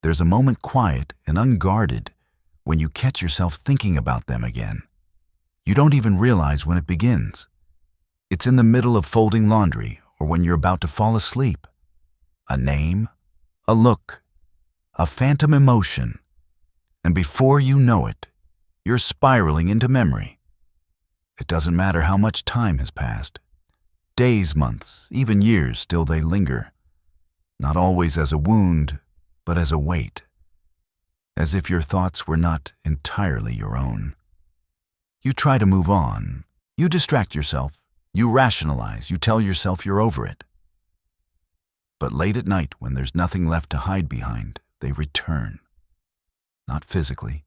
there's a moment quiet and unguarded when you catch yourself thinking about them again. You don't even realize when it begins. It's in the middle of folding laundry or when you're about to fall asleep. A name, a look, a phantom emotion, and before you know it, you're spiraling into memory. It doesn't matter how much time has passed. Days, months, even years, still they linger. Not always as a wound, but as a weight. As if your thoughts were not entirely your own. You try to move on. You distract yourself. You rationalize. You tell yourself you're over it. But late at night, when there's nothing left to hide behind, they return. Not physically,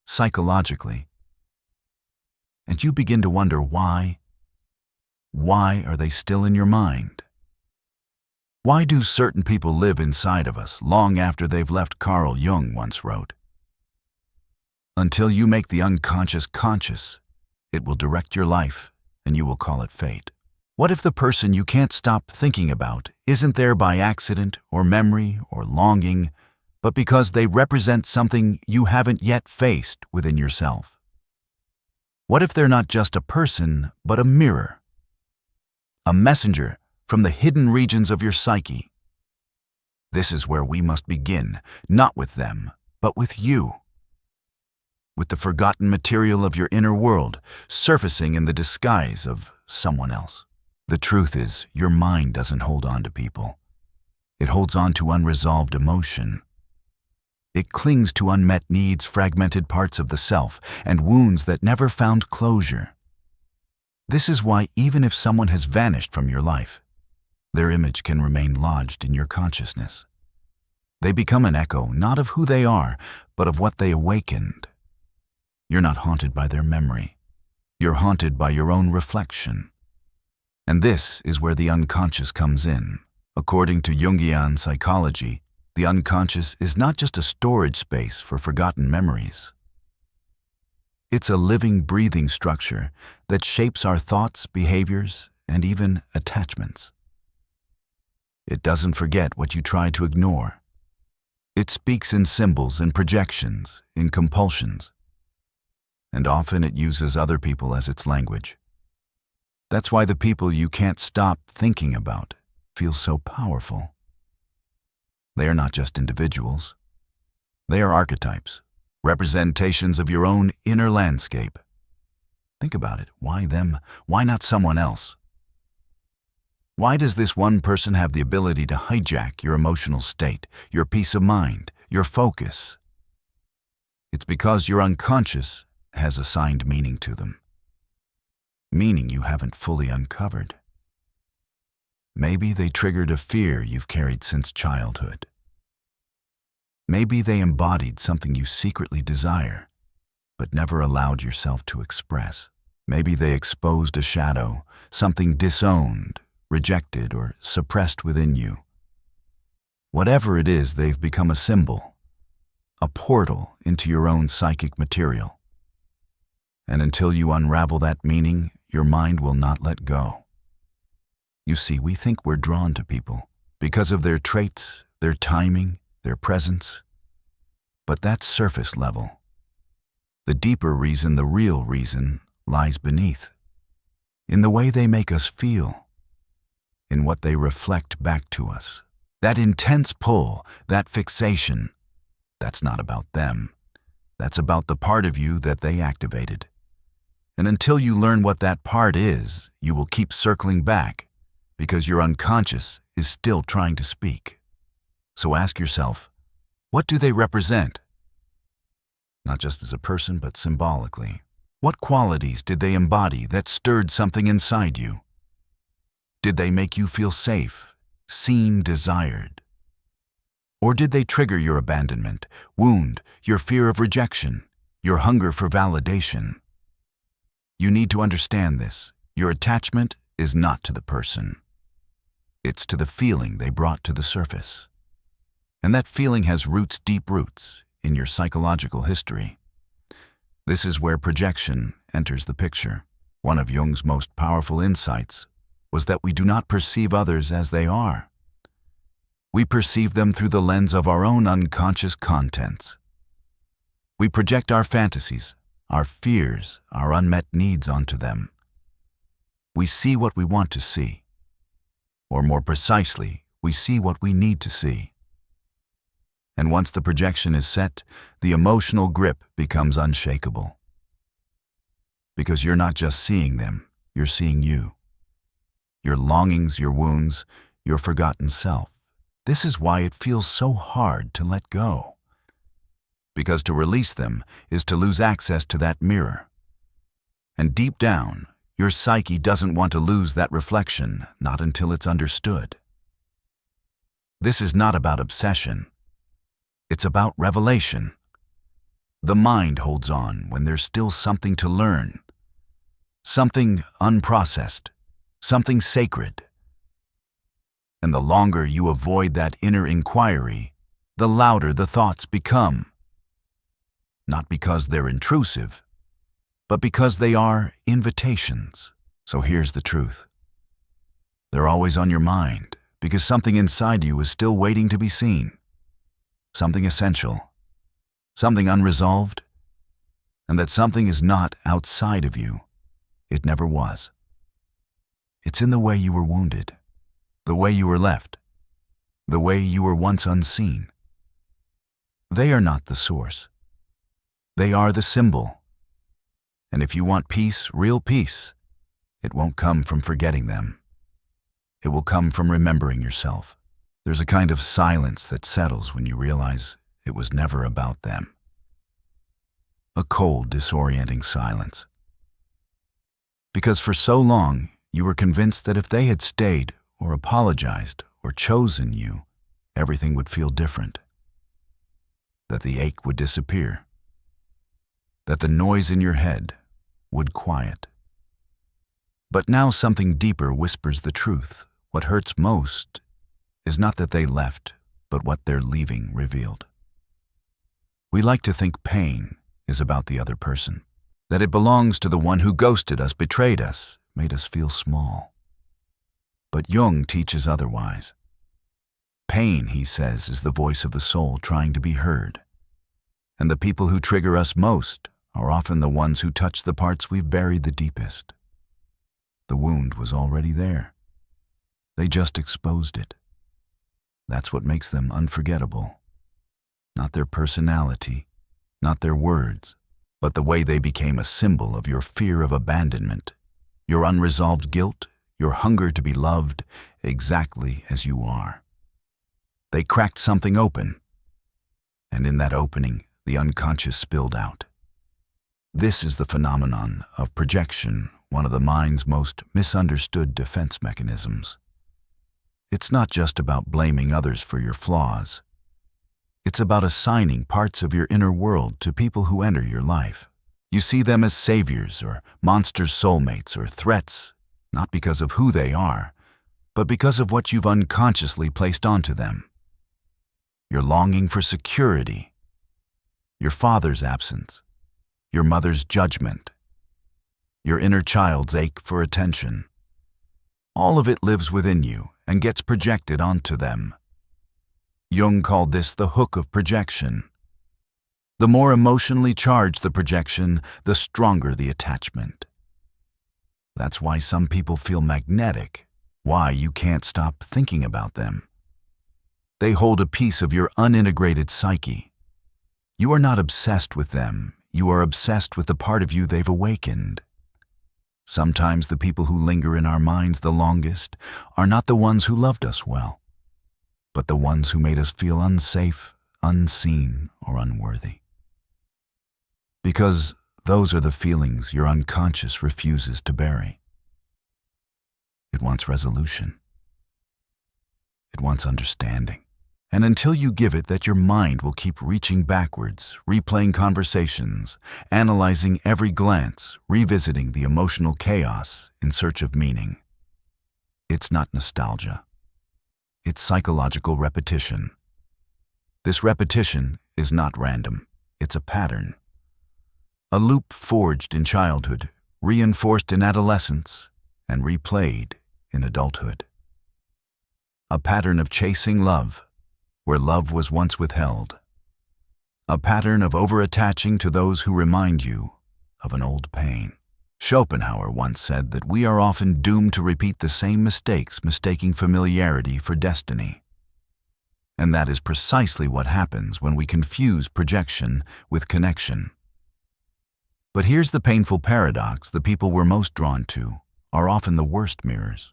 psychologically. And you begin to wonder why. Why are they still in your mind? Why do certain people live inside of us long after they've left? Carl Jung once wrote, "Until you make the unconscious conscious, it will direct your life, and you will call it fate." What if the person you can't stop thinking about isn't there by accident or memory or longing, but because they represent something you haven't yet faced within yourself? What if they're not just a person, but a mirror? A messenger from the hidden regions of your psyche. This is where we must begin, not with them, but with you. With the forgotten material of your inner world surfacing in the disguise of someone else. The truth is, your mind doesn't hold on to people. It holds on to unresolved emotion. It clings to unmet needs, fragmented parts of the self, and wounds that never found closure. This is why even if someone has vanished from your life, their image can remain lodged in your consciousness. They become an echo not of who they are, but of what they awakened. You're not haunted by their memory. You're haunted by your own reflection. And this is where the unconscious comes in. According to Jungian psychology, the unconscious is not just a storage space for forgotten memories. It's a living, breathing structure that shapes our thoughts, behaviors, and even attachments. It doesn't forget what you try to ignore. It speaks in symbols, in projections, in compulsions. And often it uses other people as its language. That's why the people you can't stop thinking about feel so powerful. They are not just individuals. They are archetypes, representations of your own inner landscape. Think about it. Why them? Why not someone else? Why does this one person have the ability to hijack your emotional state, your peace of mind, your focus? It's because your unconscious has assigned meaning to them. Meaning you haven't fully uncovered. Maybe they triggered a fear you've carried since childhood. Maybe they embodied something you secretly desire, but never allowed yourself to express. Maybe they exposed a shadow, something disowned, rejected, or suppressed within you. Whatever it is, they've become a symbol, a portal into your own psychic material. And until you unravel that meaning, your mind will not let go. You see, we think we're drawn to people because of their traits, their timing, their presence. But that's surface level. The deeper reason, the real reason, lies beneath. In the way they make us feel. In what they reflect back to us. That intense pull, that fixation, that's not about them. That's about the part of you that they activated. And until you learn what that part is, you will keep circling back because your unconscious is still trying to speak. So ask yourself, what do they represent? Not just as a person, but symbolically. What qualities did they embody that stirred something inside you? Did they make you feel safe, seen, desired? Or did they trigger your abandonment, wound, your fear of rejection, your hunger for validation? You need to understand this. Your attachment is not to the person. It's to the feeling they brought to the surface. And that feeling has roots, deep roots, in your psychological history. This is where projection enters the picture. One of Jung's most powerful insights was that we do not perceive others as they are. We perceive them through the lens of our own unconscious contents. We project our fantasies, our fears, our unmet needs onto them. We see what we want to see. Or more precisely, we see what we need to see. And once the projection is set, the emotional grip becomes unshakable. Because you're not just seeing them, you're seeing you. Your longings, your wounds, your forgotten self. This is why it feels so hard to let go. Because to release them is to lose access to that mirror. And deep down, your psyche doesn't want to lose that reflection, not until it's understood. This is not about obsession. It's about revelation. The mind holds on when there's still something to learn. Something unprocessed. Something sacred. And the longer you avoid that inner inquiry, the louder the thoughts become. Not because they're intrusive, but because they are invitations. So here's the truth. They're always on your mind because something inside you is still waiting to be seen. Something essential, something unresolved, and that something is not outside of you. It never was. It's in the way you were wounded, the way you were left, the way you were once unseen. They are not the source. They are the symbol. And if you want peace, real peace, it won't come from forgetting them. It will come from remembering yourself. There's a kind of silence that settles when you realize it was never about them. A cold, disorienting silence. Because for so long, you were convinced that if they had stayed or apologized or chosen you, everything would feel different. That the ache would disappear. That the noise in your head would quiet. But now something deeper whispers the truth. What hurts most is not that they left, but what their leaving revealed. We like to think pain is about the other person, that it belongs to the one who ghosted us, betrayed us, made us feel small. But Jung teaches otherwise. Pain, he says, is the voice of the soul trying to be heard. And the people who trigger us most are often the ones who touch the parts we've buried the deepest. The wound was already there. They just exposed it. That's what makes them unforgettable. Not their personality, not their words, but the way they became a symbol of your fear of abandonment, your unresolved guilt, your hunger to be loved exactly as you are. They cracked something open, and in that opening, the unconscious spilled out. This is the phenomenon of projection, one of the mind's most misunderstood defense mechanisms. It's not just about blaming others for your flaws. It's about assigning parts of your inner world to people who enter your life. You see them as saviors or monster soulmates or threats, not because of who they are, but because of what you've unconsciously placed onto them. Your longing for security, your father's absence, your mother's judgment, your inner child's ache for attention. All of it lives within you and gets projected onto them. Jung called this the hook of projection. The more emotionally charged the projection, the stronger the attachment. That's why some people feel magnetic, why you can't stop thinking about them. They hold a piece of your unintegrated psyche. You are not obsessed with them, you are obsessed with the part of you they've awakened. Sometimes the people who linger in our minds the longest are not the ones who loved us well, but the ones who made us feel unsafe, unseen, or unworthy. Because those are the feelings your unconscious refuses to bury. It wants resolution. It wants understanding. And until you give it that, your mind will keep reaching backwards, replaying conversations, analyzing every glance, revisiting the emotional chaos in search of meaning. It's not nostalgia. It's psychological repetition. This repetition is not random. It's a pattern. A loop forged in childhood, reinforced in adolescence, and replayed in adulthood. A pattern of chasing love, where love was once withheld. A pattern of over-attaching to those who remind you of an old pain. Schopenhauer once said that we are often doomed to repeat the same mistakes, mistaking familiarity for destiny. And that is precisely what happens when we confuse projection with connection. But here's the painful paradox: the people we're most drawn to are often the worst mirrors,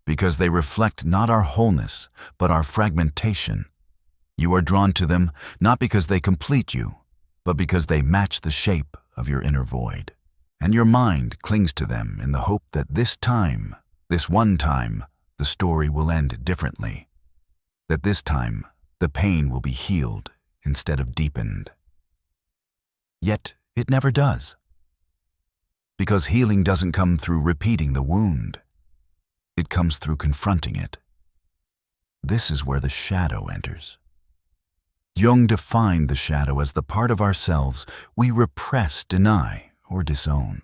because they reflect not our wholeness, but our fragmentation. You are drawn to them not because they complete you, but because they match the shape of your inner void. And your mind clings to them in the hope that this one time, the story will end differently. That this time, the pain will be healed instead of deepened. Yet, it never does. Because healing doesn't come through repeating the wound. It comes through confronting it. This is where the shadow enters. Jung defined the shadow as the part of ourselves we repress, deny, or disown.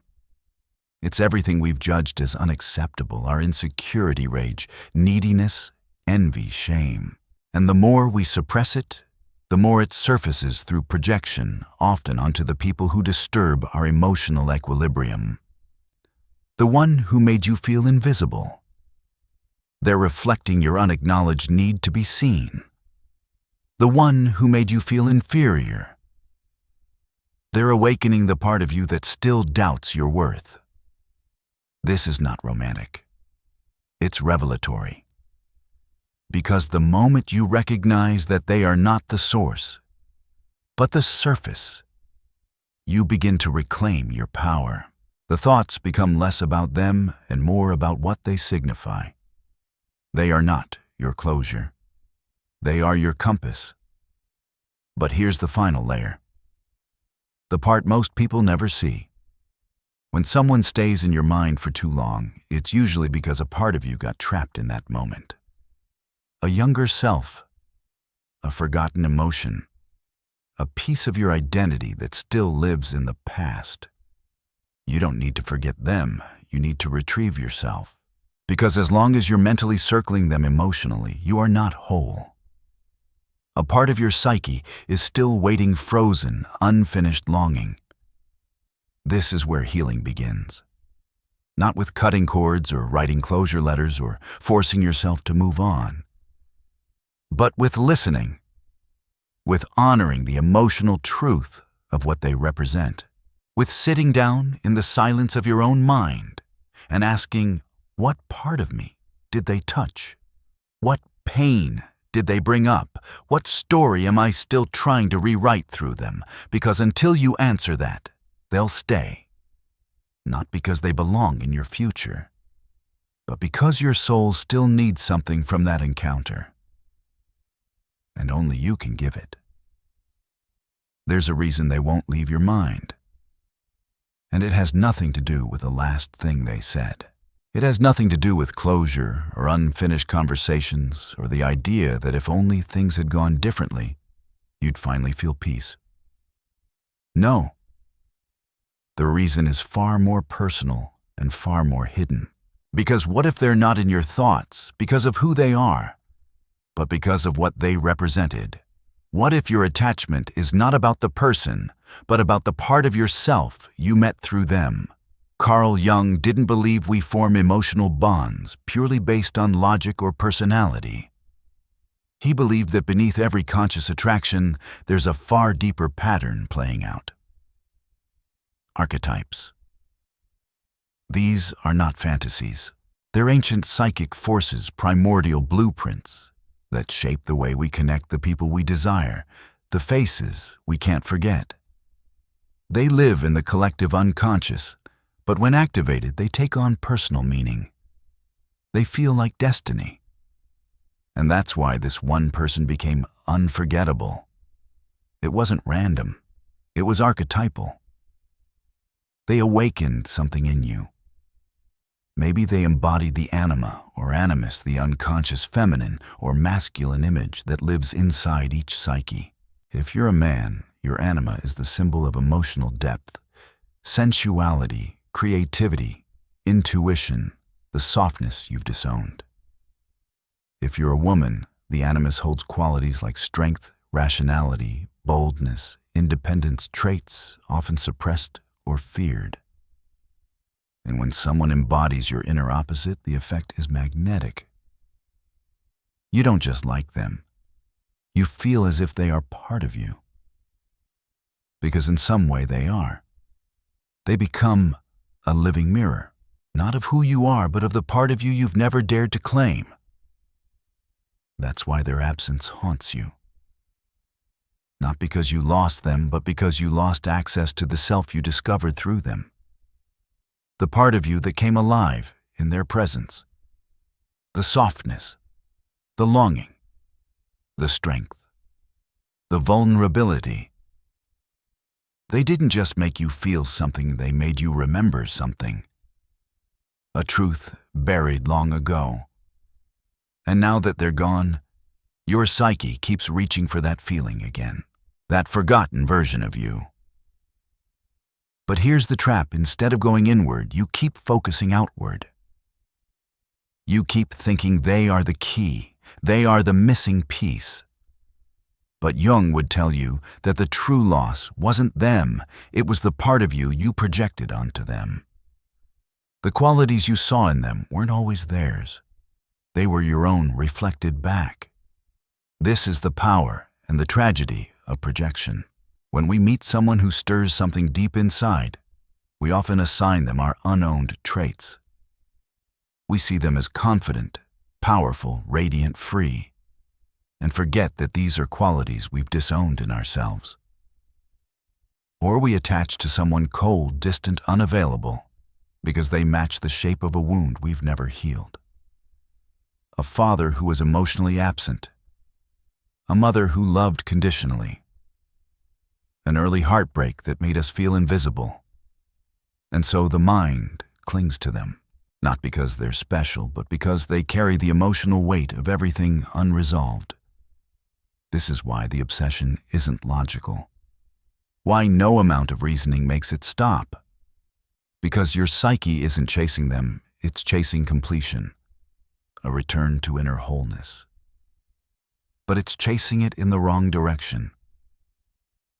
It's everything we've judged as unacceptable: our insecurity, rage, neediness, envy, shame. And the more we suppress it, the more it surfaces through projection, often onto the people who disturb our emotional equilibrium. The one who made you feel invisible. They're reflecting your unacknowledged need to be seen. The one who made you feel inferior. They're awakening the part of you that still doubts your worth. This is not romantic. It's revelatory. Because the moment you recognize that they are not the source, but the surface, you begin to reclaim your power. The thoughts become less about them and more about what they signify. They are not your closure. They are your compass. But here's the final layer. The part most people never see. When someone stays in your mind for too long, it's usually because a part of you got trapped in that moment. A younger self, a forgotten emotion, a piece of your identity that still lives in the past. You don't need to forget them, you need to retrieve yourself. Because as long as you're mentally circling them emotionally, you are not whole. A part of your psyche is still waiting, frozen, unfinished longing. This is where healing begins. Not with cutting cords or writing closure letters or forcing yourself to move on, but with listening, with honoring the emotional truth of what they represent, with sitting down in the silence of your own mind and asking, what part of me did they touch? What pain did they bring up? What story am I still trying to rewrite through them? Because until you answer that, they'll stay. Not because they belong in your future, but because your soul still needs something from that encounter. And only you can give it. There's a reason they won't leave your mind. And it has nothing to do with the last thing they said. It has nothing to do with closure or unfinished conversations or the idea that if only things had gone differently, you'd finally feel peace. No. The reason is far more personal and far more hidden. Because what if they're not in your thoughts because of who they are, but because of what they represented? What if your attachment is not about the person, but about the part of yourself you met through them? Carl Jung didn't believe we form emotional bonds purely based on logic or personality. He believed that beneath every conscious attraction, there's a far deeper pattern playing out. Archetypes. These are not fantasies. They're ancient psychic forces, primordial blueprints that shape the way we connect the people we desire, the faces we can't forget. They live in the collective unconscious, but when activated, they take on personal meaning. They feel like destiny. And that's why this one person became unforgettable. It wasn't random. It was archetypal. They awakened something in you. Maybe they embodied the anima or animus, the unconscious feminine or masculine image that lives inside each psyche. If you're a man, your anima is the symbol of emotional depth, sensuality, creativity, intuition, the softness you've disowned. If you're a woman, The animus holds qualities like strength, rationality, boldness, independence, traits often suppressed or feared. And when someone embodies your inner opposite, the effect is magnetic. You don't just like them. You feel as if they are part of you. Because in some way they are. They become a living mirror, not of who you are, but of the part of you you've never dared to claim. That's why their absence haunts you. Not because you lost them, but because you lost access to the self you discovered through them. The part of you that came alive in their presence. The softness, the longing, the strength, the vulnerability. They didn't just make you feel something, they made you remember something. A truth buried long ago. And now that they're gone, your psyche keeps reaching for that feeling again, that forgotten version of you. But here's the trap: instead of going inward, you keep focusing outward. You keep thinking they are the key, they are the missing piece. But Jung would tell you that the true loss wasn't them, it was the part of you you projected onto them. The qualities you saw in them weren't always theirs. They were your own reflected back. This is the power and the tragedy of projection. When we meet someone who stirs something deep inside, we often assign them our unowned traits. We see them as confident, powerful, radiant, free, and forget that these are qualities we've disowned in ourselves. Or we attach to someone cold, distant, unavailable, because they match the shape of a wound we've never healed. A father who was emotionally absent, a mother who loved conditionally, an early heartbreak that made us feel invisible. And so the mind clings to them, not because they're special, but because they carry the emotional weight of everything unresolved. This is why the obsession isn't logical. Why no amount of reasoning makes it stop. Because your psyche isn't chasing them, it's chasing completion, a return to inner wholeness. But it's chasing it in the wrong direction.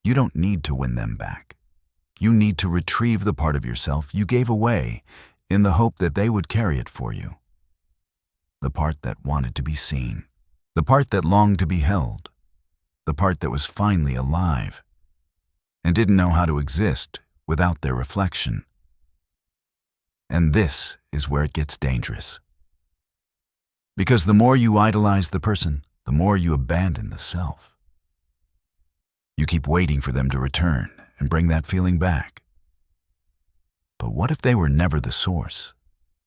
You don't need to win them back. You need to retrieve the part of yourself you gave away in the hope that they would carry it for you. The part that wanted to be seen. The part that longed to be held. The part that was finally alive and didn't know how to exist without their reflection. And this is where it gets dangerous. Because the more you idolize the person, the more you abandon the self. You keep waiting for them to return and bring that feeling back. But what if they were never the source?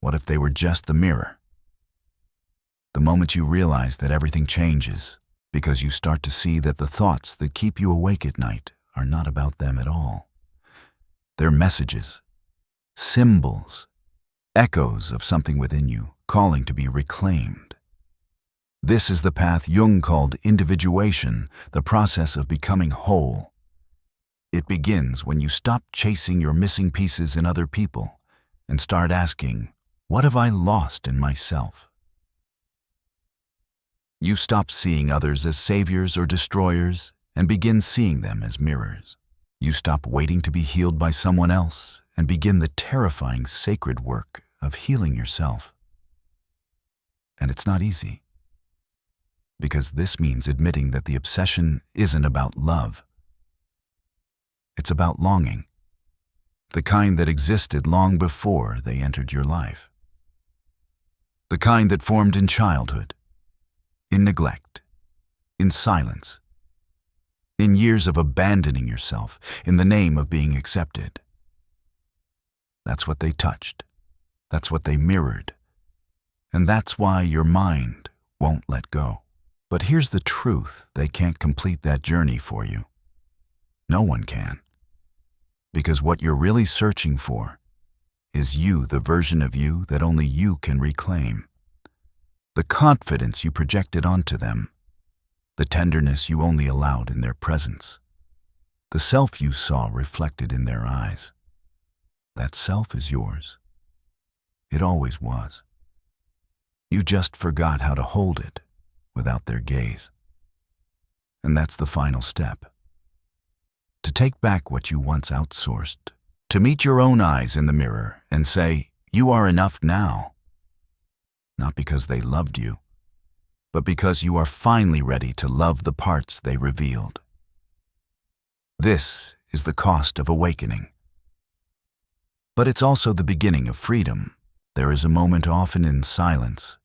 What if they were just the mirror? The moment you realize that everything changes, because you start to see that the thoughts that keep you awake at night are not about them at all. They're messages, symbols, echoes of something within you calling to be reclaimed. This is the path Jung called individuation, the process of becoming whole. It begins when you stop chasing your missing pieces in other people and start asking, what have I lost in myself? You stop seeing others as saviors or destroyers and begin seeing them as mirrors. You stop waiting to be healed by someone else and begin the terrifying sacred work of healing yourself. And it's not easy, because this means admitting that the obsession isn't about love. It's about longing, the kind that existed long before they entered your life. The kind that formed in childhood, in neglect, in silence, in years of abandoning yourself in the name of being accepted. That's what they touched. That's what they mirrored. And that's why your mind won't let go. But here's the truth: they can't complete that journey for you. No one can. Because what you're really searching for is you, the version of you that only you can reclaim. The confidence you projected onto them, the tenderness you only allowed in their presence, the self you saw reflected in their eyes. That self is yours. It always was. You just forgot how to hold it, without their gaze. And that's the final step. To take back what you once outsourced. To meet your own eyes in the mirror and say, "You are enough now." Not because they loved you, but because you are finally ready to love the parts they revealed. This is the cost of awakening. But it's also the beginning of freedom. There is a moment, often in silence,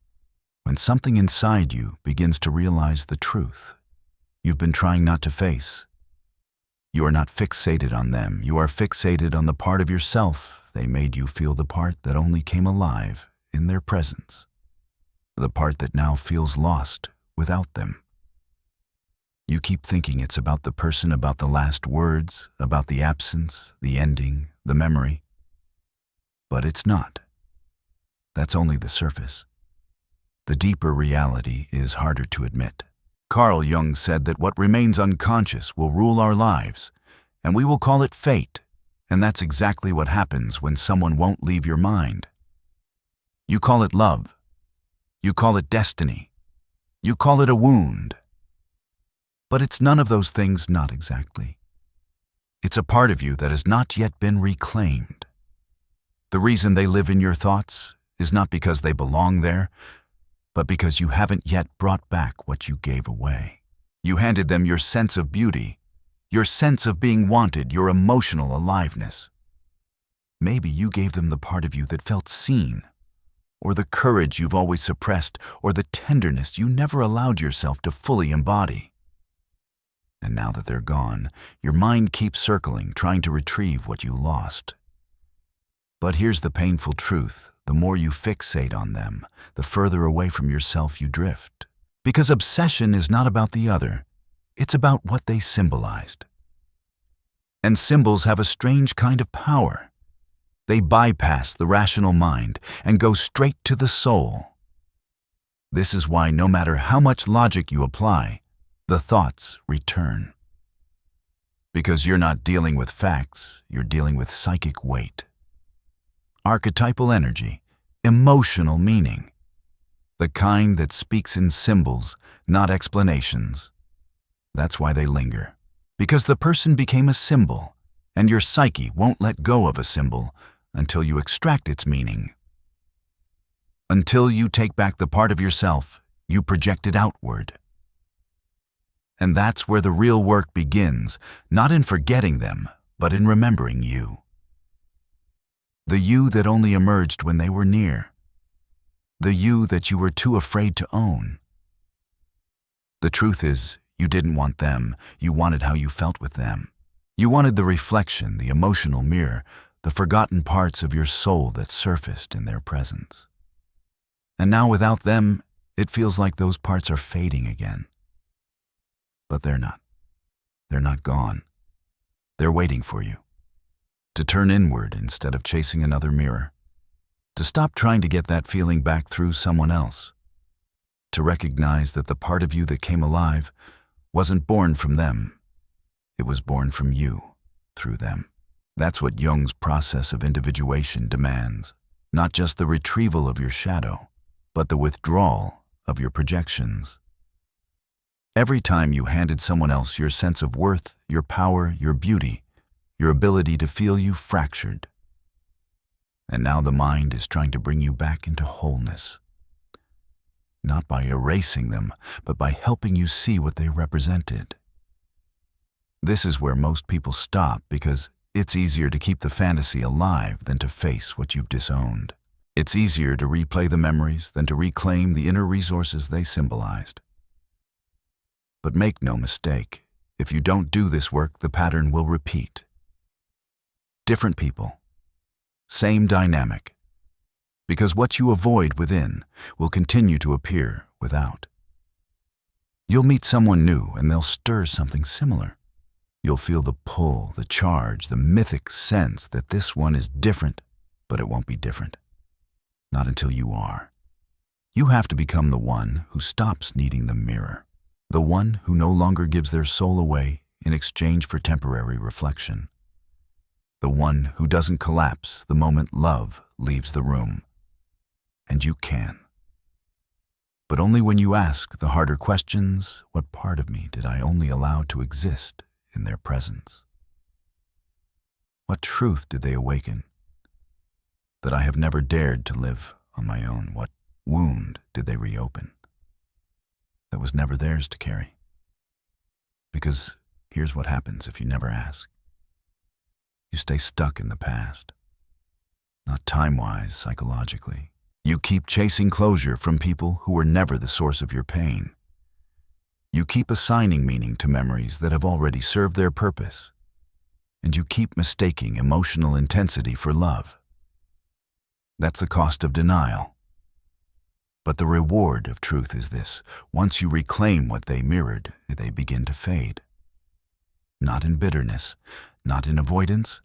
when something inside you begins to realize the truth you've been trying not to face. You are not fixated on them. You are fixated on the part of yourself they made you feel, the part that only came alive in their presence, the part that now feels lost without them. You keep thinking it's about the person, about the last words, about the absence, the ending, the memory. But it's not. That's only the surface. The deeper reality is harder to admit. Carl Jung said that what remains unconscious will rule our lives, and we will call it fate, and that's exactly what happens when someone won't leave your mind. You call it love. You call it destiny. You call it a wound. But it's none of those things, not exactly. It's a part of you that has not yet been reclaimed. The reason they live in your thoughts is not because they belong there, but because you haven't yet brought back what you gave away. You handed them your sense of beauty, your sense of being wanted, your emotional aliveness. Maybe you gave them the part of you that felt seen, or the courage you've always suppressed, or the tenderness you never allowed yourself to fully embody. And now that they're gone, your mind keeps circling, trying to retrieve what you lost. But here's the painful truth. The more you fixate on them, the further away from yourself you drift. Because obsession is not about the other, it's about what they symbolized. And symbols have a strange kind of power. They bypass the rational mind and go straight to the soul. This is why no matter how much logic you apply, the thoughts return. Because you're not dealing with facts, you're dealing with psychic weight. Archetypal energy, emotional meaning, the kind that speaks in symbols, not explanations. That's why they linger. Because the person became a symbol, and your psyche won't let go of a symbol until you extract its meaning. Until you take back the part of yourself you projected outward. And that's where the real work begins, not in forgetting them, but in remembering you. The you that only emerged when they were near. The you that you were too afraid to own. The truth is, you didn't want them, you wanted how you felt with them. You wanted the reflection, the emotional mirror, the forgotten parts of your soul that surfaced in their presence. And now without them, it feels like those parts are fading again. But they're not. They're not gone. They're waiting for you. To turn inward instead of chasing another mirror. To stop trying to get that feeling back through someone else. To recognize that the part of you that came alive wasn't born from them. It was born from you, through them. That's what Jung's process of individuation demands. Not just the retrieval of your shadow, but the withdrawal of your projections. Every time you handed someone else your sense of worth, your power, your beauty, your ability to feel, you fractured. And now the mind is trying to bring you back into wholeness. Not by erasing them, but by helping you see what they represented. This is where most people stop, because it's easier to keep the fantasy alive than to face what you've disowned. It's easier to replay the memories than to reclaim the inner resources they symbolized. But make no mistake, if you don't do this work, the pattern will repeat. Different people, same dynamic, because what you avoid within will continue to appear without. You'll meet someone new and they'll stir something similar. You'll feel the pull, the charge, the mythic sense that this one is different, but it won't be different. Not until you are. You have to become the one who stops needing the mirror, the one who no longer gives their soul away in exchange for temporary reflection. The one who doesn't collapse the moment love leaves the room. And you can. But only when you ask the harder questions, what part of me did I only allow to exist in their presence? What truth did they awaken that I have never dared to live on my own? What wound did they reopen that was never theirs to carry? Because here's what happens if you never ask. You stay stuck in the past, not time-wise, psychologically. You keep chasing closure from people who were never the source of your pain. You keep assigning meaning to memories that have already served their purpose. And you keep mistaking emotional intensity for love. That's the cost of denial. But the reward of truth is this: once you reclaim what they mirrored, they begin to fade. Not in bitterness, not in avoidance,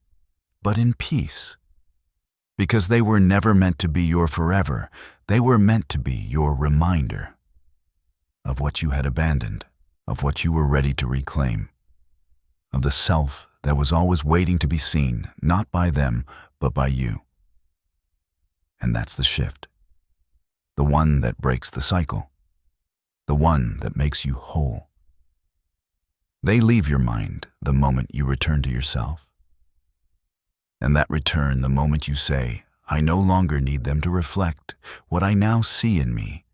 but in peace. Because they were never meant to be your forever. They were meant to be your reminder of what you had abandoned, of what you were ready to reclaim, of the self that was always waiting to be seen, not by them, but by you. And that's the shift. The one that breaks the cycle. The one that makes you whole. They leave your mind the moment you return to yourself. And that return the moment you say, I no longer need them to reflect what I now see in me.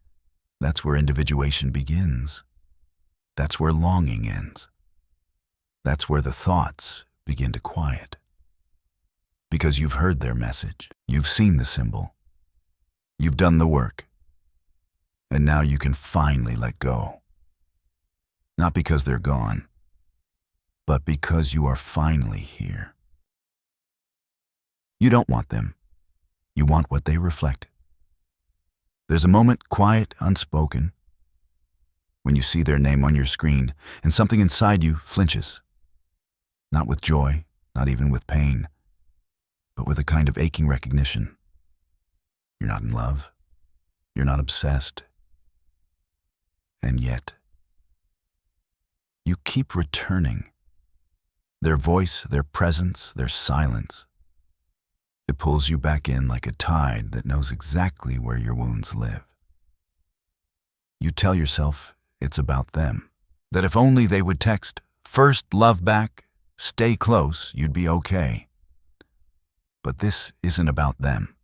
That's where individuation begins. That's where longing ends. That's where the thoughts begin to quiet. Because you've heard their message. You've seen the symbol. You've done the work. And now you can finally let go. Not because they're gone, but because you are finally here. You don't want them. You want what they reflect. There's a moment, quiet, unspoken, when you see their name on your screen and something inside you flinches. Not with joy, not even with pain, but with a kind of aching recognition. You're not in love. You're not obsessed. And yet, you keep returning. Their voice, their presence, their silence. It pulls you back in like a tide that knows exactly where your wounds live. You tell yourself it's about them, that if only they would text, first love back, stay close, you'd be okay. But this isn't about them.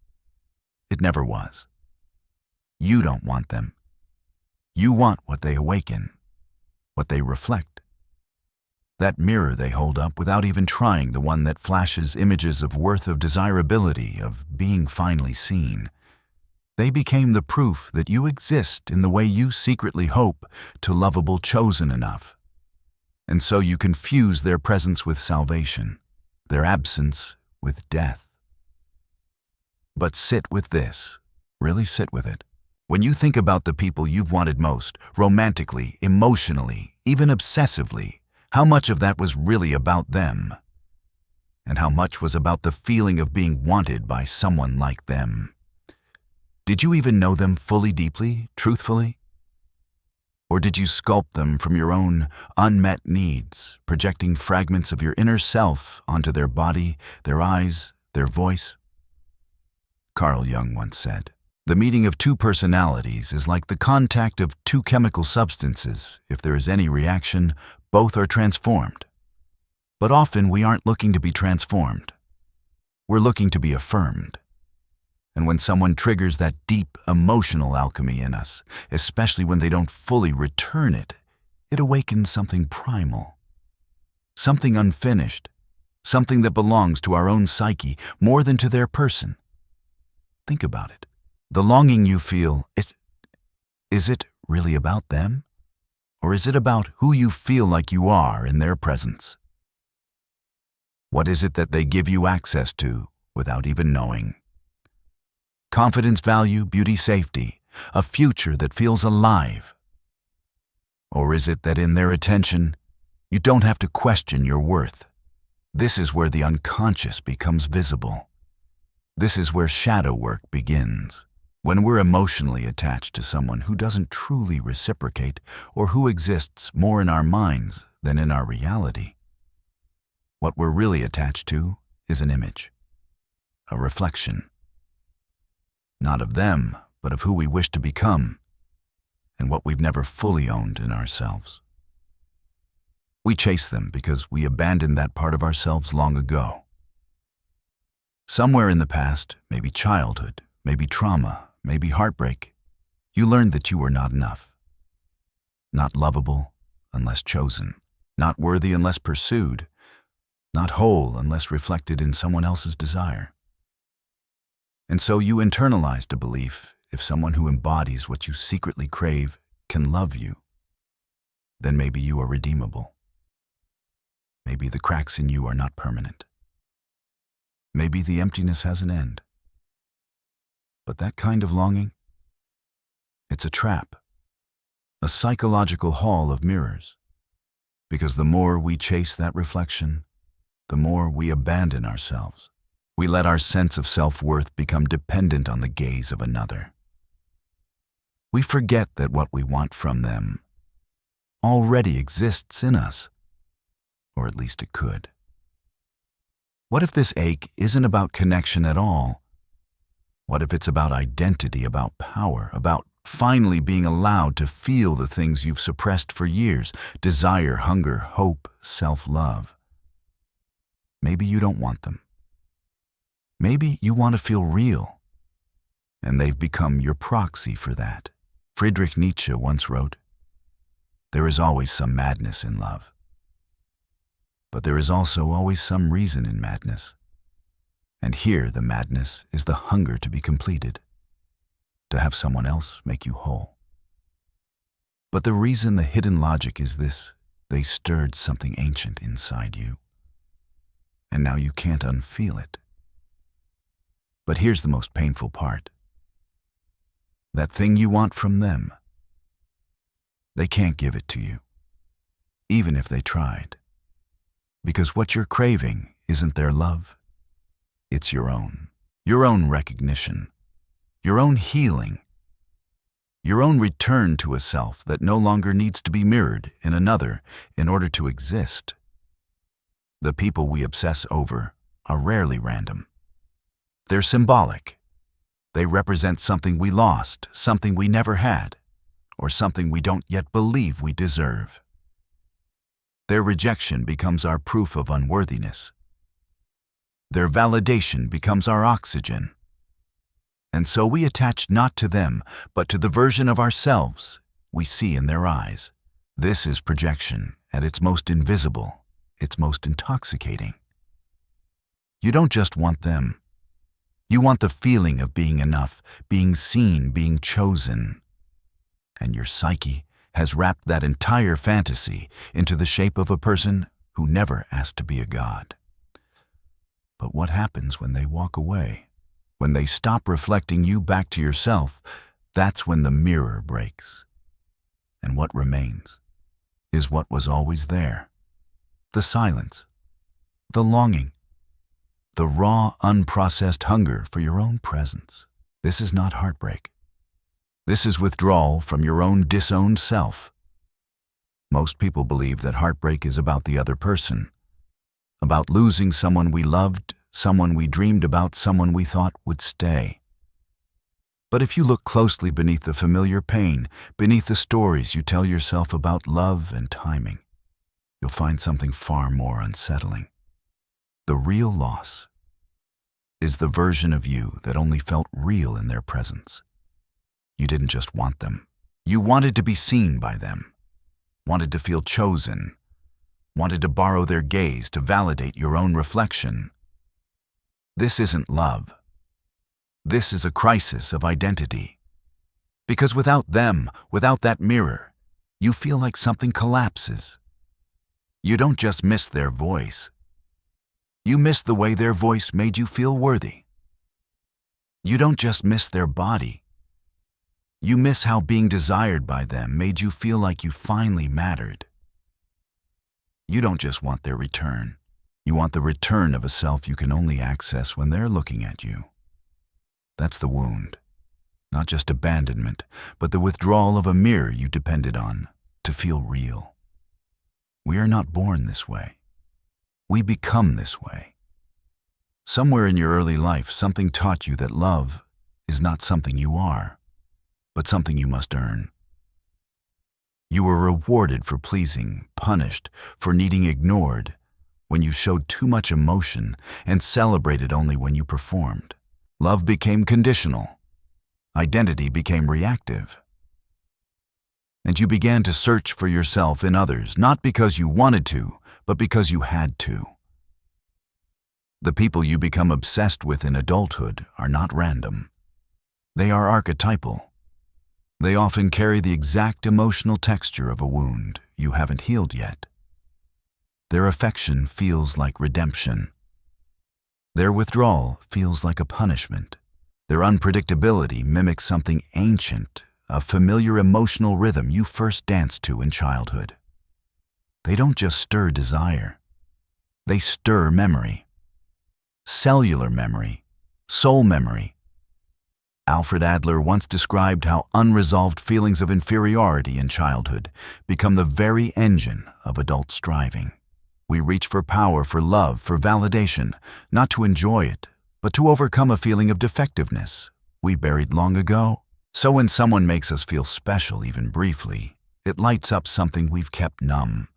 It never was. You don't want them. You want what they awaken, what they reflect. That mirror they hold up without even trying, the one that flashes images of worth, of desirability, of being finally seen. They became the proof that you exist in the way you secretly hope to lovable chosen enough. And so you confuse their presence with salvation, their absence with death. But sit with this. Really sit with it. When you think about the people you've wanted most, romantically, emotionally, even obsessively, how much of that was really about them? And how much was about the feeling of being wanted by someone like them? Did you even know them fully, deeply, truthfully? Or did you sculpt them from your own unmet needs, projecting fragments of your inner self onto their body, their eyes, their voice? Carl Jung once said, "The meeting of two personalities is like the contact of two chemical substances. If there is any reaction, both are transformed. But often we aren't looking to be transformed. We're looking to be affirmed. And when someone triggers that deep emotional alchemy in us, especially when they don't fully return it, it awakens something primal, something unfinished, something that belongs to our own psyche more than to their person. Think about it. The longing you feel, is it really about them? Or is it about who you feel like you are in their presence? What is it that they give you access to without even knowing? Confidence, value, beauty, safety, a future that feels alive? Or is it that in their attention, you don't have to question your worth? This is where the unconscious becomes visible. This is where shadow work begins. When we're emotionally attached to someone who doesn't truly reciprocate or who exists more in our minds than in our reality, what we're really attached to is an image, a reflection. Not of them, but of who we wish to become. and what we've never fully owned in ourselves. We chase them because we abandoned that part of ourselves long ago. Somewhere in the past, maybe childhood, maybe trauma, maybe heartbreak, you learned that you were not enough. Not lovable unless chosen, not worthy unless pursued, not whole unless reflected in someone else's desire. And so you internalized a belief: if someone who embodies what you secretly crave can love you, then maybe you are redeemable. Maybe the cracks in you are not permanent. Maybe the emptiness has an end. But that kind of longing, it's a trap, a psychological hall of mirrors. Because the more we chase that reflection, the more we abandon ourselves. We let our sense of self-worth become dependent on the gaze of another. We forget that what we want from them already exists in us, or at least it could. What if this ache isn't about connection at all? What if it's about identity, about power, about finally being allowed to feel the things you've suppressed for years: desire, hunger, hope, self-love? Maybe you don't want them. Maybe you want to feel real, and they've become your proxy for that. Friedrich Nietzsche once wrote, "There is always some madness in love. But there is also always some reason in madness. And here the madness is the hunger to be completed, to have someone else make you whole." But the reason, the hidden logic is this: they stirred something ancient inside you, and now you can't unfeel it. But here's the most painful part. That thing you want from them, they can't give it to you, even if they tried. Because what you're craving isn't their love, it's your own recognition, your own healing, your own return to a self that no longer needs to be mirrored in another in order to exist. The people we obsess over are rarely random. They're symbolic. They represent something we lost, something we never had, or something we don't yet believe we deserve. Their rejection becomes our proof of unworthiness. Their validation becomes our oxygen. And so we attach not to them, but to the version of ourselves we see in their eyes. This is projection at its most invisible, its most intoxicating. You don't just want them. You want the feeling of being enough, being seen, being chosen. And your psyche has wrapped that entire fantasy into the shape of a person who never asked to be a god. But what happens when they walk away? When they stop reflecting you back to yourself, that's when the mirror breaks. And what remains is what was always there: the silence, the longing, the raw, unprocessed hunger for your own presence. This is not heartbreak. This is withdrawal from your own disowned self. Most people believe that heartbreak is about the other person, about losing someone we loved, someone we dreamed about, someone we thought would stay. But if you look closely beneath the familiar pain, beneath the stories you tell yourself about love and timing, you'll find something far more unsettling. The real loss is the version of you that only felt real in their presence. You didn't just want them. You wanted to be seen by them, wanted to feel chosen, wanted to borrow their gaze to validate your own reflection. This isn't love. This is a crisis of identity. Because without them, without that mirror, you feel like something collapses. You don't just miss their voice. You miss the way their voice made you feel worthy. You don't just miss their body. You miss how being desired by them made you feel like you finally mattered. You don't just want their return. You want the return of a self you can only access when they're looking at you. That's the wound. Not just abandonment, but the withdrawal of a mirror you depended on to feel real. We are not born this way. We become this way. Somewhere in your early life, something taught you that love is not something you are, but something you must earn. You were rewarded for pleasing, punished for needing ignored when you showed too much emotion, and celebrated only when you performed. Love became conditional. Identity became reactive. And you began to search for yourself in others, not because you wanted to, but because you had to. The people you become obsessed with in adulthood are not random. They are archetypal. They often carry the exact emotional texture of a wound you haven't healed yet. Their affection feels like redemption. Their withdrawal feels like a punishment. Their unpredictability mimics something ancient, a familiar emotional rhythm you first danced to in childhood. They don't just stir desire. They stir memory. Cellular memory, soul memory. Alfred Adler once described how unresolved feelings of inferiority in childhood become the very engine of adult striving. We reach for power, for love, for validation, not to enjoy it, but to overcome a feeling of defectiveness we buried long ago. So when someone makes us feel special, even briefly, it lights up something we've kept numb.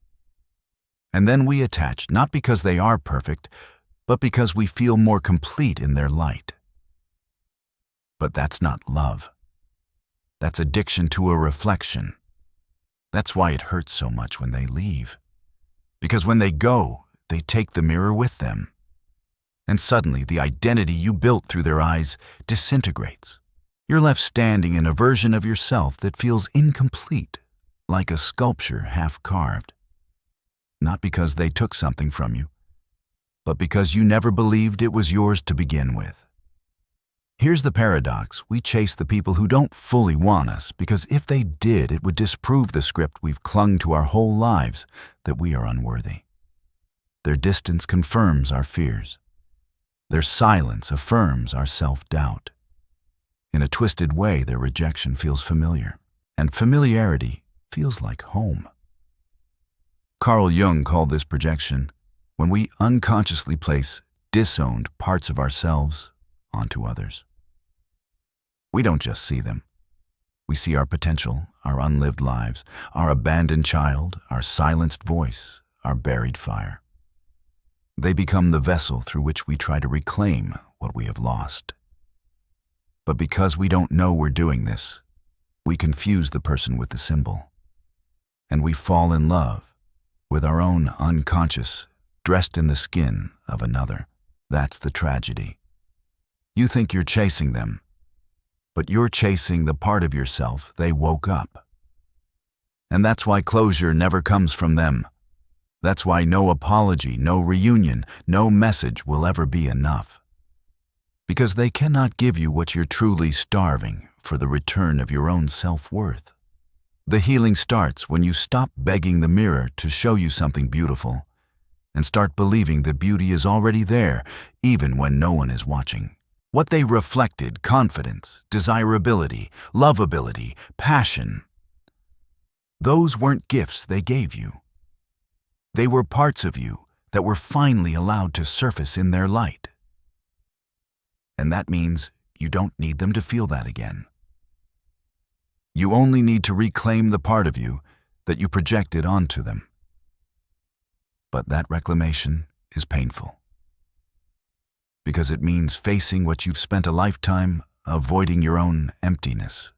And then we attach, not because they are perfect, but because we feel more complete in their light. But that's not love. That's addiction to a reflection. That's why it hurts so much when they leave. Because when they go, they take the mirror with them. And suddenly, the identity you built through their eyes disintegrates. You're left standing in a version of yourself that feels incomplete, like a sculpture half carved. Not because they took something from you, but because you never believed it was yours to begin with. Here's the paradox. We chase the people who don't fully want us because if they did, it would disprove the script we've clung to our whole lives, that we are unworthy. Their distance confirms our fears. Their silence affirms our self-doubt. In a twisted way, their rejection feels familiar, and familiarity feels like home. Carl Jung called this projection when we unconsciously place disowned parts of ourselves onto others. We don't just see them. We see our potential, our unlived lives, our abandoned child, our silenced voice, our buried fire. They become the vessel through which we try to reclaim what we have lost. But because we don't know we're doing this, we confuse the person with the symbol. And we fall in love with our own unconscious, dressed in the skin of another. That's the tragedy. You think you're chasing them, but you're chasing the part of yourself they woke up. And that's why closure never comes from them. That's why no apology, no reunion, no message will ever be enough. Because they cannot give you what you're truly starving for, the return of your own self-worth. The healing starts when you stop begging the mirror to show you something beautiful and start believing that beauty is already there, even when no one is watching. What they reflected, confidence, desirability, lovability, passion, those weren't gifts they gave you. They were parts of you that were finally allowed to surface in their light. And that means you don't need them to feel that again. You only need to reclaim the part of you that you projected onto them. But that reclamation is painful. Because it means facing what you've spent a lifetime avoiding: your own emptiness,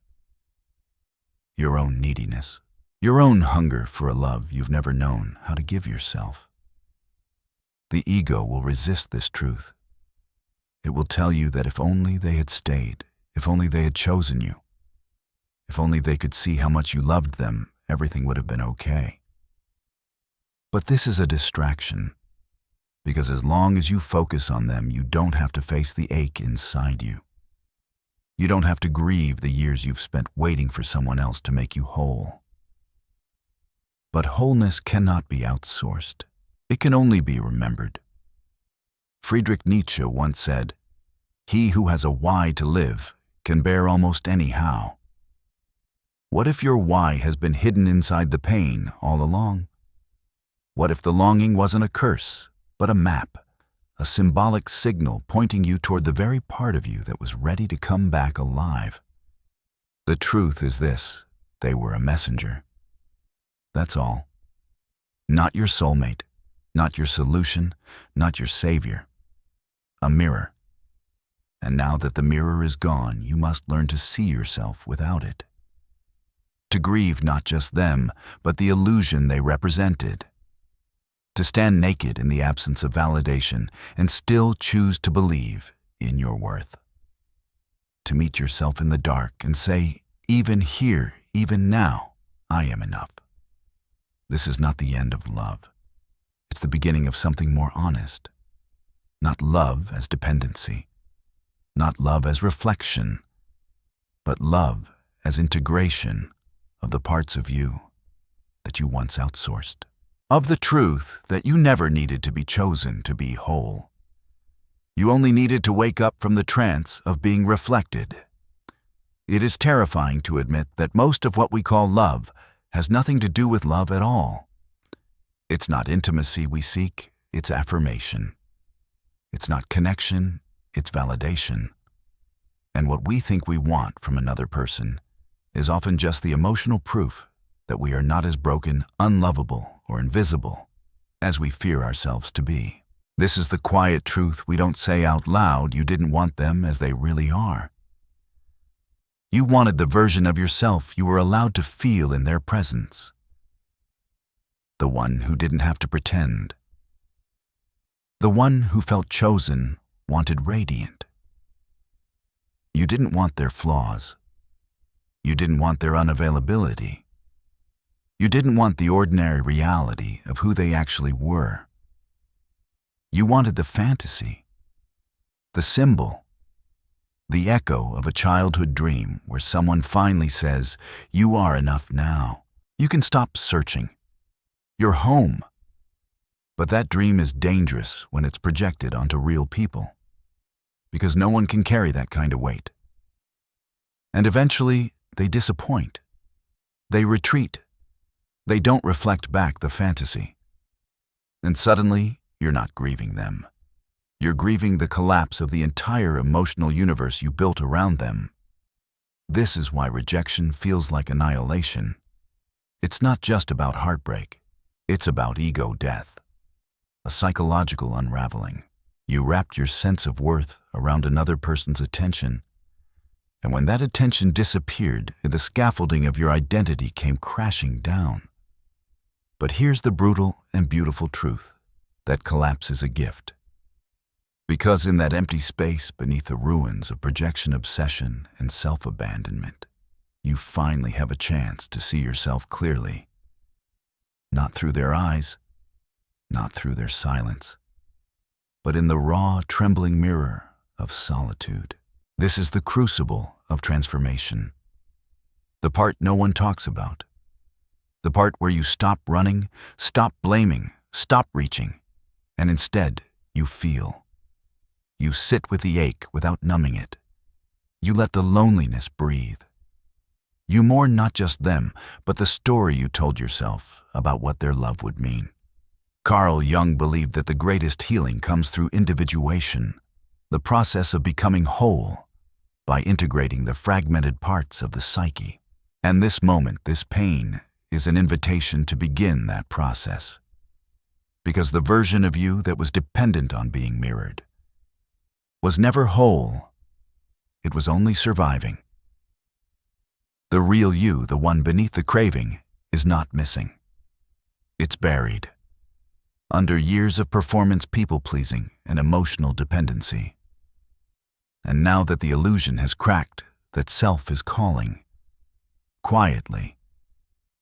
your own neediness, your own hunger for a love you've never known how to give yourself. The ego will resist this truth. It will tell you that if only they had stayed, if only they had chosen you, if only they could see how much you loved them, everything would have been okay. But this is a distraction, because as long as you focus on them, you don't have to face the ache inside you. You don't have to grieve the years you've spent waiting for someone else to make you whole. But wholeness cannot be outsourced. It can only be remembered. Friedrich Nietzsche once said, "He who has a why to live can bear almost any how." What if your why has been hidden inside the pain all along? What if the longing wasn't a curse, but a map, a symbolic signal pointing you toward the very part of you that was ready to come back alive? The truth is this: they were a messenger. That's all. Not your soulmate, not your solution, not your savior. A mirror. And now that the mirror is gone, you must learn to see yourself without it. To grieve not just them, but the illusion they represented. To stand naked in the absence of validation and still choose to believe in your worth. To meet yourself in the dark and say, even here, even now, I am enough. This is not the end of love. It's the beginning of something more honest. Not love as dependency, not love as reflection, but love as integration of the parts of you that you once outsourced. Of the truth that you never needed to be chosen to be whole. You only needed to wake up from the trance of being reflected. It is terrifying to admit that most of what we call love has nothing to do with love at all. It's not intimacy we seek, it's affirmation. It's not connection, it's validation. And what we think we want from another person is often just the emotional proof that we are not as broken, unlovable, or invisible as we fear ourselves to be. This is the quiet truth we don't say out loud. You didn't want them as they really are. You wanted the version of yourself you were allowed to feel in their presence. The one who didn't have to pretend. The one who felt chosen, wanted radiant. You didn't want their flaws. You didn't want their unavailability. You didn't want the ordinary reality of who they actually were. You wanted the fantasy, the symbol, the echo of a childhood dream where someone finally says, you are enough now. You can stop searching. You're home. But that dream is dangerous when it's projected onto real people, because no one can carry that kind of weight. And eventually, they disappoint. They retreat. They don't reflect back the fantasy. And suddenly, you're not grieving them. You're grieving the collapse of the entire emotional universe you built around them. This is why rejection feels like annihilation. It's not just about heartbreak. It's about ego death. A psychological unraveling. You wrapped your sense of worth around another person's attention. And when that attention disappeared, the scaffolding of your identity came crashing down. But here's the brutal and beautiful truth. That collapse is a gift. Because in that empty space beneath the ruins of projection obsession and self-abandonment, you finally have a chance to see yourself clearly. Not through their eyes, not through their silence, but in the raw, trembling mirror of solitude. This is the crucible of transformation. The part no one talks about. The part where you stop running, stop blaming, stop reaching, and instead you feel. You sit with the ache without numbing it. You let the loneliness breathe. You mourn not just them, but the story you told yourself about what their love would mean. Carl Jung believed that the greatest healing comes through individuation, the process of becoming whole, by integrating the fragmented parts of the psyche. And this moment, this pain, is an invitation to begin that process. Because the version of you that was dependent on being mirrored was never whole. It was only surviving. The real you, the one beneath the craving, is not missing. It's buried under years of performance people-pleasing and emotional dependency. And now that the illusion has cracked, that self is calling, quietly,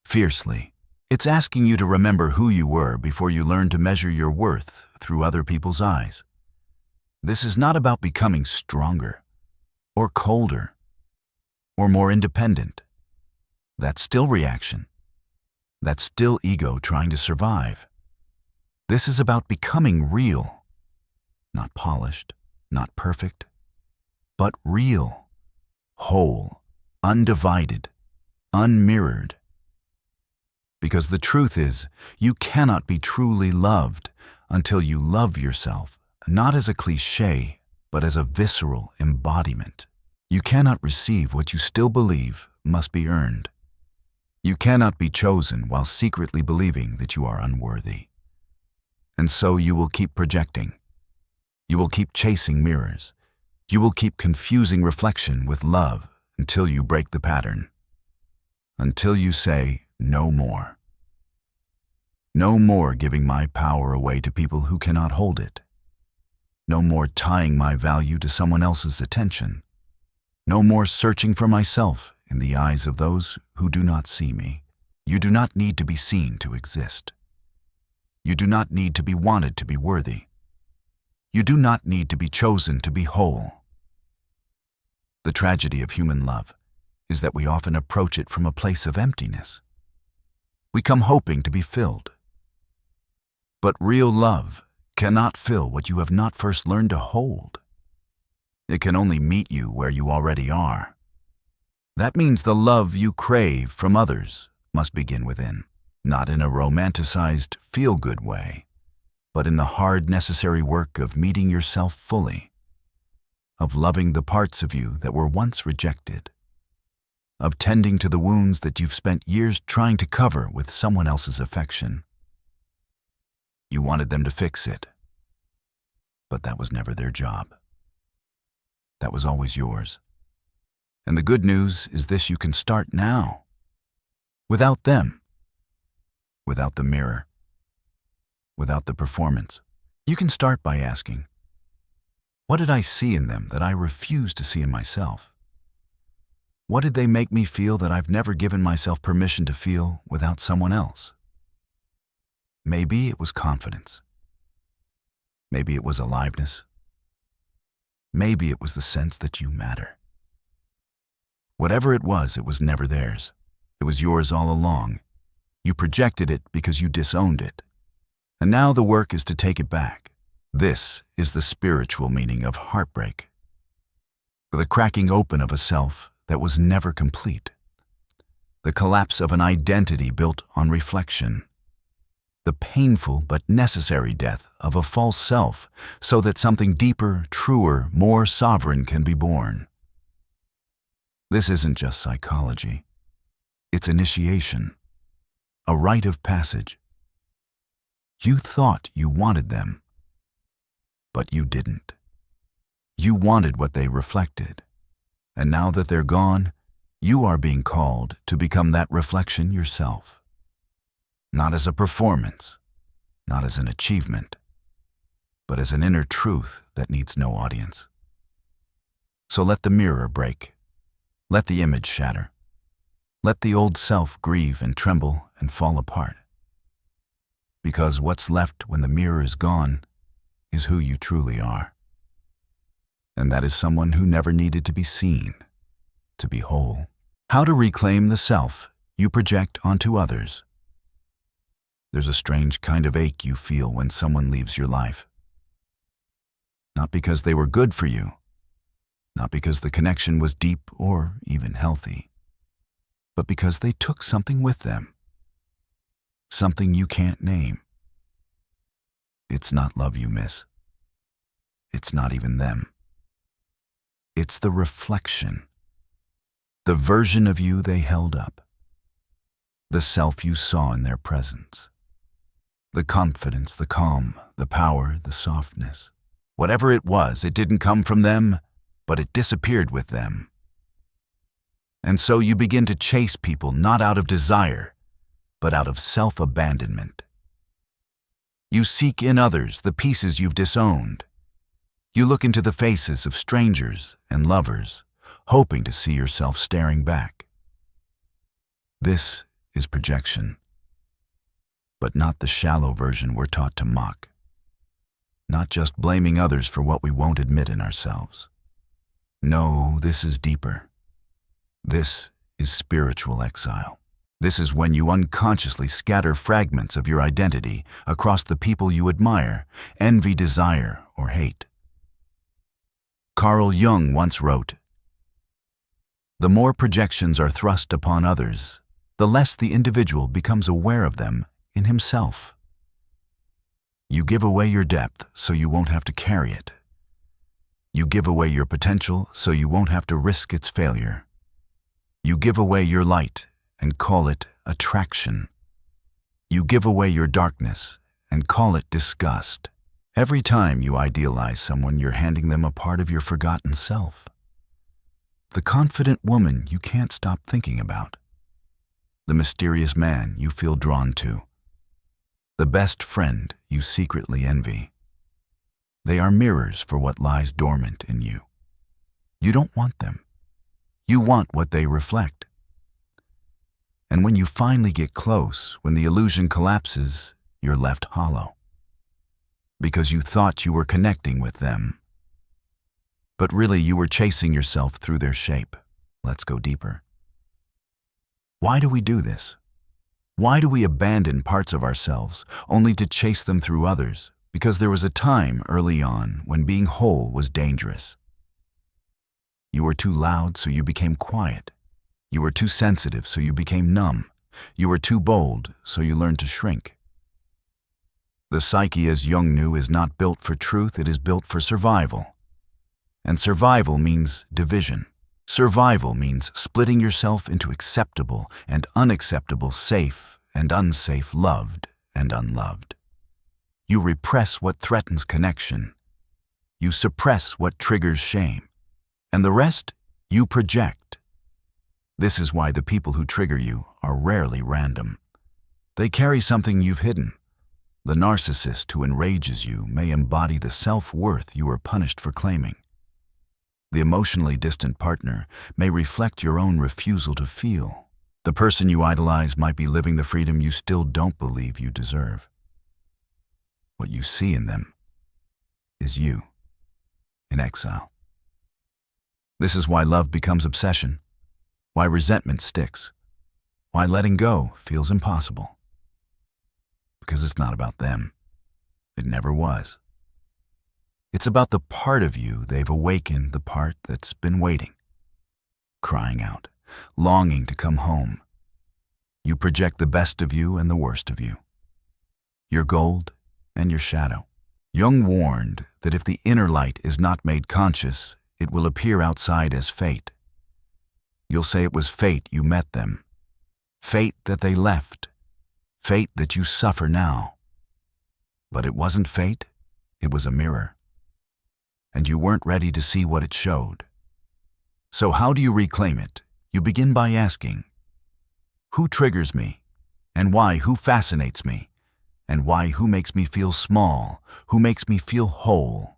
fiercely, it's asking you to remember who you were before you learn to measure your worth through other people's eyes. This is not about becoming stronger, or colder, or more independent. That's still reaction. That's still ego trying to survive. This is about becoming real, not polished, not perfect, but real, whole, undivided, unmirrored. Because the truth is, you cannot be truly loved until you love yourself, not as a cliché, but as a visceral embodiment. You cannot receive what you still believe must be earned. You cannot be chosen while secretly believing that you are unworthy. And so you will keep projecting. You will keep chasing mirrors. You will keep confusing reflection with love until you break the pattern. Until you say, no more. No more giving my power away to people who cannot hold it. No more tying my value to someone else's attention. No more searching for myself in the eyes of those who do not see me. You do not need to be seen to exist. You do not need to be wanted to be worthy. You do not need to be chosen to be whole. The tragedy of human love is that we often approach it from a place of emptiness. We come hoping to be filled. But real love cannot fill what you have not first learned to hold. It can only meet you where you already are. That means the love you crave from others must begin within, not in a romanticized, feel-good way, but in the hard, necessary work of meeting yourself fully, of loving the parts of you that were once rejected, of tending to the wounds that you've spent years trying to cover with someone else's affection. You wanted them to fix it, but that was never their job. That was always yours. And the good news is this: you can start now. Without them. Without the mirror. Without the performance. You can start by asking, what did I see in them that I refuse to see in myself? What did they make me feel that I've never given myself permission to feel without someone else? Maybe it was confidence. Maybe it was aliveness. Maybe it was the sense that you matter. Whatever it was never theirs. It was yours all along. You projected it because you disowned it. And now the work is to take it back. This is the spiritual meaning of heartbreak. The cracking open of a self that was never complete. The collapse of an identity built on reflection. The painful but necessary death of a false self so that something deeper, truer, more sovereign can be born. This isn't just psychology. It's initiation, a rite of passage. You thought you wanted them, but you didn't. You wanted what they reflected, and now that they're gone, you are being called to become that reflection yourself. Not as a performance, not as an achievement, but as an inner truth that needs no audience. So let the mirror break. Let the image shatter. Let the old self grieve and tremble and fall apart. Because what's left when the mirror is gone is who you truly are. And that is someone who never needed to be seen, to be whole. How to reclaim the self you project onto others. There's a strange kind of ache you feel when someone leaves your life. Not because they were good for you, not because the connection was deep or even healthy, but because they took something with them, something you can't name. It's not love you miss. It's not even them. It's the reflection, the version of you they held up, the self you saw in their presence. The confidence, the calm, the power, the softness. Whatever it was, it didn't come from them, but it disappeared with them. And so you begin to chase people not out of desire, but out of self-abandonment. You seek in others the pieces you've disowned. You look into the faces of strangers and lovers, hoping to see yourself staring back. This is projection. But not the shallow version we're taught to mock. Not just blaming others for what we won't admit in ourselves. No, this is deeper. This is spiritual exile. This is when you unconsciously scatter fragments of your identity across the people you admire, envy, desire, or hate. Carl Jung once wrote, "The more projections are thrust upon others, the less the individual becomes aware of them in himself. You give away your depth so you won't have to carry it. You give away your potential so you won't have to risk its failure. You give away your light and call it attraction. You give away your darkness and call it disgust. Every time you idealize someone, you're handing them a part of your forgotten self. The confident woman you can't stop thinking about. The mysterious man you feel drawn to. The best friend you secretly envy. They are mirrors for what lies dormant in you. You don't want them. You want what they reflect. And when you finally get close, when the illusion collapses, you're left hollow. Because you thought you were connecting with them. But really you were chasing yourself through their shape. Let's go deeper. Why do we do this? Why do we abandon parts of ourselves only to chase them through others? Because there was a time early on when being whole was dangerous. You were too loud, so you became quiet. You were too sensitive, so you became numb. You were too bold, so you learned to shrink. The psyche, as Jung knew, is not built for truth, it is built for survival. And survival means division. Survival means splitting yourself into acceptable and unacceptable, safe and unsafe, loved and unloved. You repress what threatens connection. You suppress what triggers shame. And the rest, you project. This is why the people who trigger you are rarely random. They carry something you've hidden. The narcissist who enrages you may embody the self-worth you were punished for claiming. The emotionally distant partner may reflect your own refusal to feel. The person you idolize might be living the freedom you still don't believe you deserve. What you see in them is you, in exile. This is why love becomes obsession, why resentment sticks, why letting go feels impossible. Because it's not about them. It never was. It's about the part of you they've awakened, the part that's been waiting, crying out, longing to come home. You project the best of you and the worst of you, your gold and your shadow. Jung warned that if the inner light is not made conscious, it will appear outside as fate. You'll say it was fate you met them, fate that they left, fate that you suffer now. But it wasn't fate, it was a mirror. And you weren't ready to see what it showed. So how do you reclaim it? You begin by asking, who triggers me? And why? Who fascinates me? And why? Who makes me feel small? Who makes me feel whole?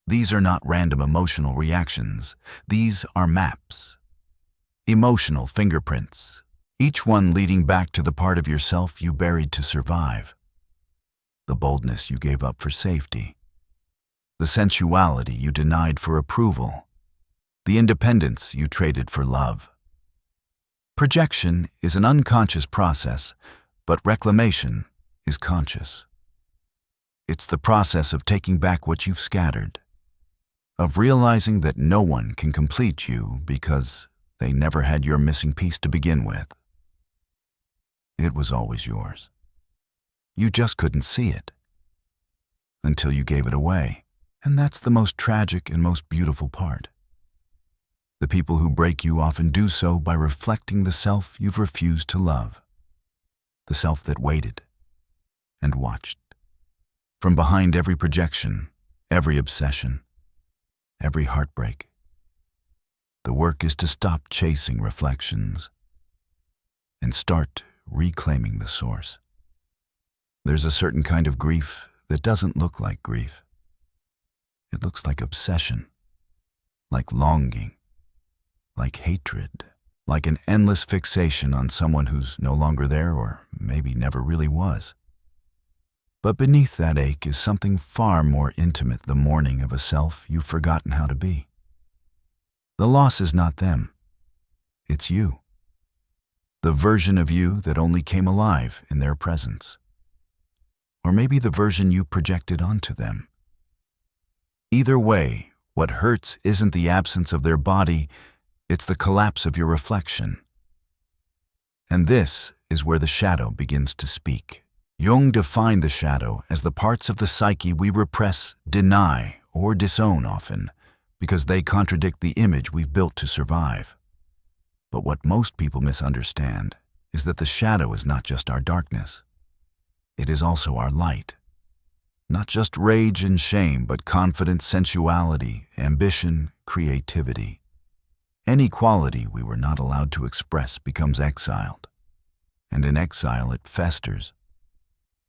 These are not random emotional reactions. These are maps. Emotional fingerprints. Each one leading back to the part of yourself you buried to survive. The boldness you gave up for safety. The sensuality you denied for approval. The independence you traded for love. Projection is an unconscious process, but reclamation is conscious. It's the process of taking back what you've scattered, of realizing that no one can complete you because they never had your missing piece to begin with. It was always yours. You just couldn't see it until you gave it away. And that's the most tragic and most beautiful part. The people who break you often do so by reflecting the self you've refused to love. The self that waited and watched. From behind every projection, every obsession, every heartbreak. The work is to stop chasing reflections and start reclaiming the source. There's a certain kind of grief that doesn't look like grief. It looks like obsession, like longing, like hatred, like an endless fixation on someone who's no longer there or maybe never really was. But beneath that ache is something far more intimate, the mourning of a self you've forgotten how to be. The loss is not them, it's you. The version of you that only came alive in their presence. Or maybe the version you projected onto them. Either way, what hurts isn't the absence of their body, it's the collapse of your reflection. And this is where the shadow begins to speak. Jung defined the shadow as the parts of the psyche we repress, deny, or disown often, because they contradict the image we've built to survive. But what most people misunderstand is that the shadow is not just our darkness. It is also our light. Not just rage and shame, but confidence, sensuality, ambition, creativity. Any quality we were not allowed to express becomes exiled. And in exile it festers.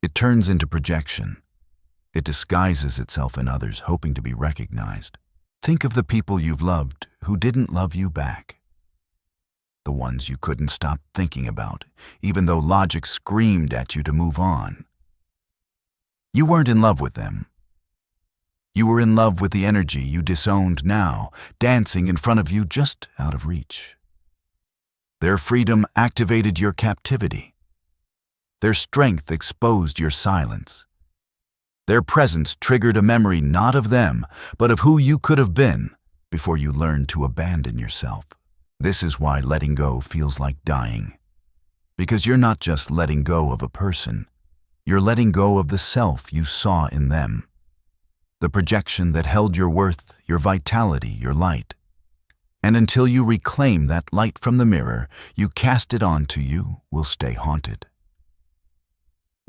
It turns into projection. It disguises itself in others, hoping to be recognized. Think of the people you've loved who didn't love you back. The ones you couldn't stop thinking about, even though logic screamed at you to move on. You weren't in love with them. You were in love with the energy you disowned now, dancing in front of you just out of reach. Their freedom activated your captivity. Their strength exposed your silence. Their presence triggered a memory not of them, but of who you could have been before you learned to abandon yourself. This is why letting go feels like dying. Because you're not just letting go of a person, you're letting go of the self you saw in them. The projection that held your worth, your vitality, your light. And until you reclaim that light from the mirror you cast it onto, you will stay haunted.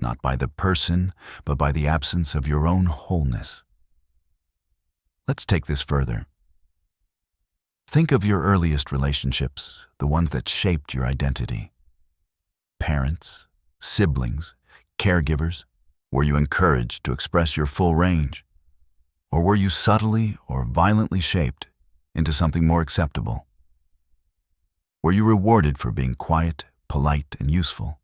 Not by the person, but by the absence of your own wholeness. Let's take this further. Think of your earliest relationships, the ones that shaped your identity. Parents, siblings, caregivers. Were you encouraged to express your full range? Or were you subtly or violently shaped into something more acceptable? Were you rewarded for being quiet, polite, and useful?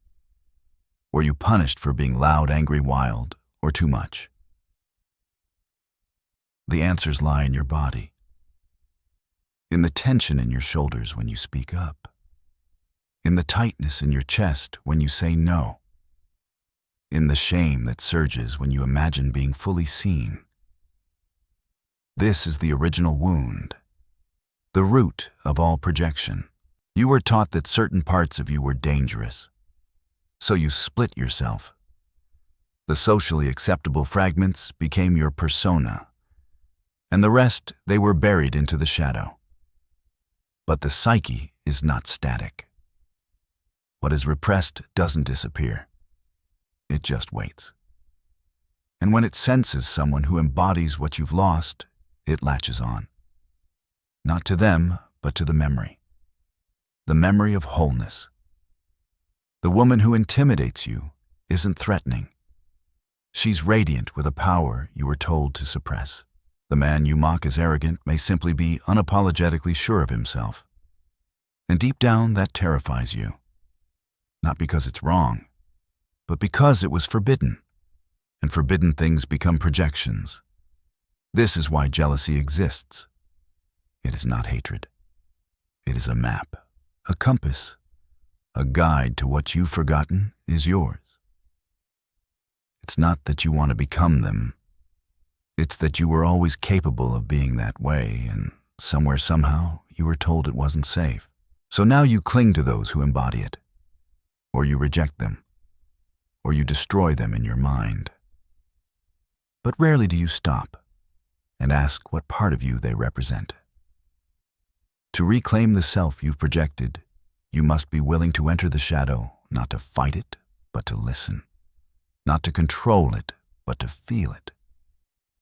Were you punished for being loud, angry, wild, or too much? The answers lie in your body. In the tension in your shoulders when you speak up. In the tightness in your chest when you say no. In the shame that surges when you imagine being fully seen. This is the original wound, the root of all projection. You were taught that certain parts of you were dangerous, so you split yourself. The socially acceptable fragments became your persona, and the rest they were buried into the shadow. But the psyche is not static. What is repressed doesn't disappear. It just waits. And when it senses someone who embodies what you've lost, it latches on. Not to them, but to the memory. The memory of wholeness. The woman who intimidates you isn't threatening. She's radiant with a power you were told to suppress. The man you mock as arrogant may simply be unapologetically sure of himself. And deep down, that terrifies you. Not because it's wrong, but because it was forbidden. And forbidden things become projections. This is why jealousy exists. It is not hatred. It is a map, a compass, a guide to what you've forgotten is yours. It's not that you want to become them. It's that you were always capable of being that way, and somewhere, somehow, you were told it wasn't safe. So now you cling to those who embody it, or you reject them, or you destroy them in your mind. But rarely do you stop and ask what part of you they represent. To reclaim the self you've projected, you must be willing to enter the shadow, not to fight it, but to listen. Not to control it, but to feel it.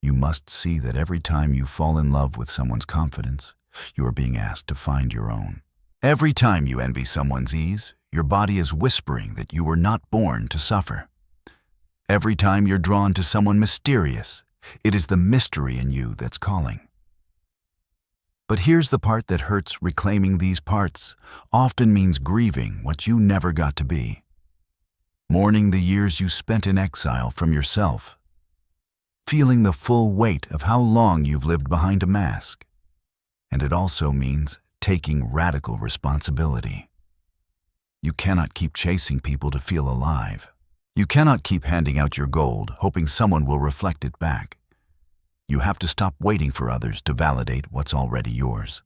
You must see that every time you fall in love with someone's confidence, you are being asked to find your own. Every time you envy someone's ease, your body is whispering that you were not born to suffer. Every time you're drawn to someone mysterious, it is the mystery in you that's calling. But here's the part that hurts. Reclaiming these parts often means grieving what you never got to be. Mourning the years you spent in exile from yourself. Feeling the full weight of how long you've lived behind a mask. And it also means taking radical responsibility. You cannot keep chasing people to feel alive. You cannot keep handing out your gold, hoping someone will reflect it back. You have to stop waiting for others to validate what's already yours.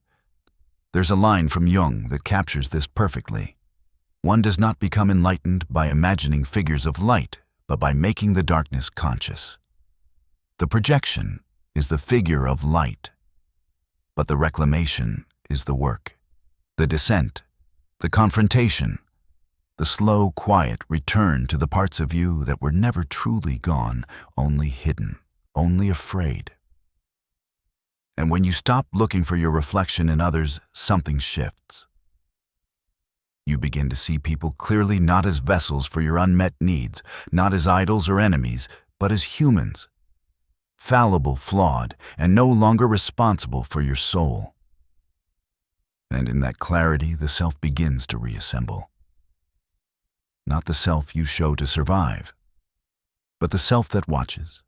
There's a line from Jung that captures this perfectly. One does not become enlightened by imagining figures of light, but by making the darkness conscious. The projection is the figure of light, but the reclamation is the work. The descent The confrontation, the slow, quiet return to the parts of you that were never truly gone, only hidden, only afraid. And when you stop looking for your reflection in others, something shifts. You begin to see people clearly not as vessels for your unmet needs, not as idols or enemies, but as humans, fallible, flawed, and no longer responsible for your soul. And in that clarity, the self begins to reassemble. Not the self you show to survive, but the self that watches,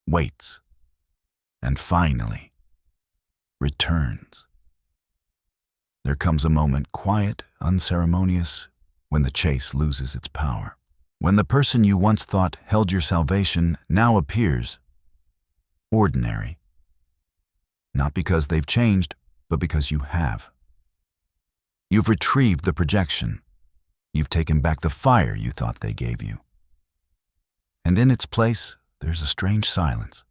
waits, and finally returns. There comes a moment, quiet, unceremonious, when the chase loses its power. When the person you once thought held your salvation now appears ordinary. Not because they've changed, but because you have. You've retrieved the projection. You've taken back the fire you thought they gave you. And in its place, there's a strange silence.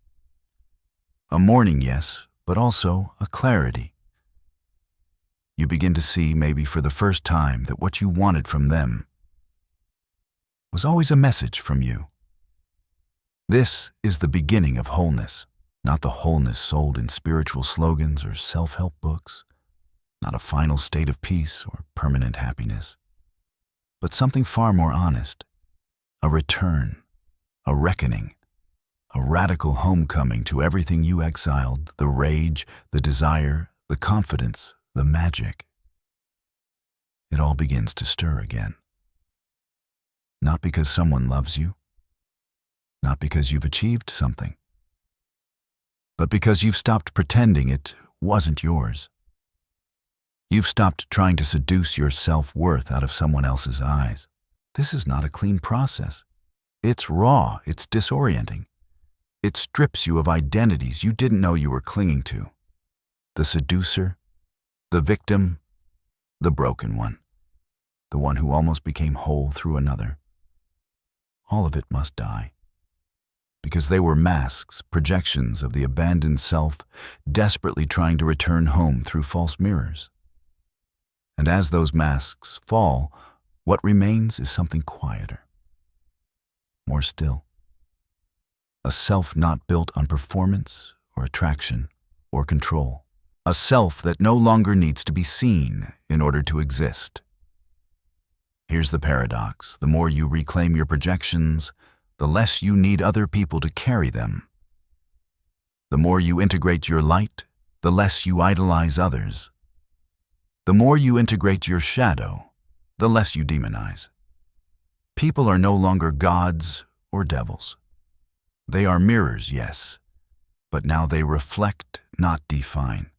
A mourning, yes, but also a clarity. You begin to see, maybe for the first time, that what you wanted from them was always a message from you. This is the beginning of wholeness, not the wholeness sold in spiritual slogans or self-help books, not a final state of peace or permanent happiness, but something far more honest, a return, a reckoning, a radical homecoming to everything you exiled, the rage, the desire, the confidence, the magic. It all begins to stir again. Not because someone loves you, not because you've achieved something, but because you've stopped pretending it wasn't yours. You've stopped trying to seduce your self-worth out of someone else's eyes. This is not a clean process. It's raw, it's disorienting. It strips you of identities you didn't know you were clinging to. The seducer, the victim, the broken one, the one who almost became whole through another. All of it must die. Because they were masks, projections of the abandoned self, desperately trying to return home through false mirrors. And as those masks fall, what remains is something quieter, more still. A self not built on performance or attraction or control. A self that no longer needs to be seen in order to exist. Here's the paradox. The more you reclaim your projections, the less you need other people to carry them. The more you integrate your light, the less you idolize others. The more you integrate your shadow, the less you demonize. People are no longer gods or devils. They are mirrors, yes, but now they reflect, not define.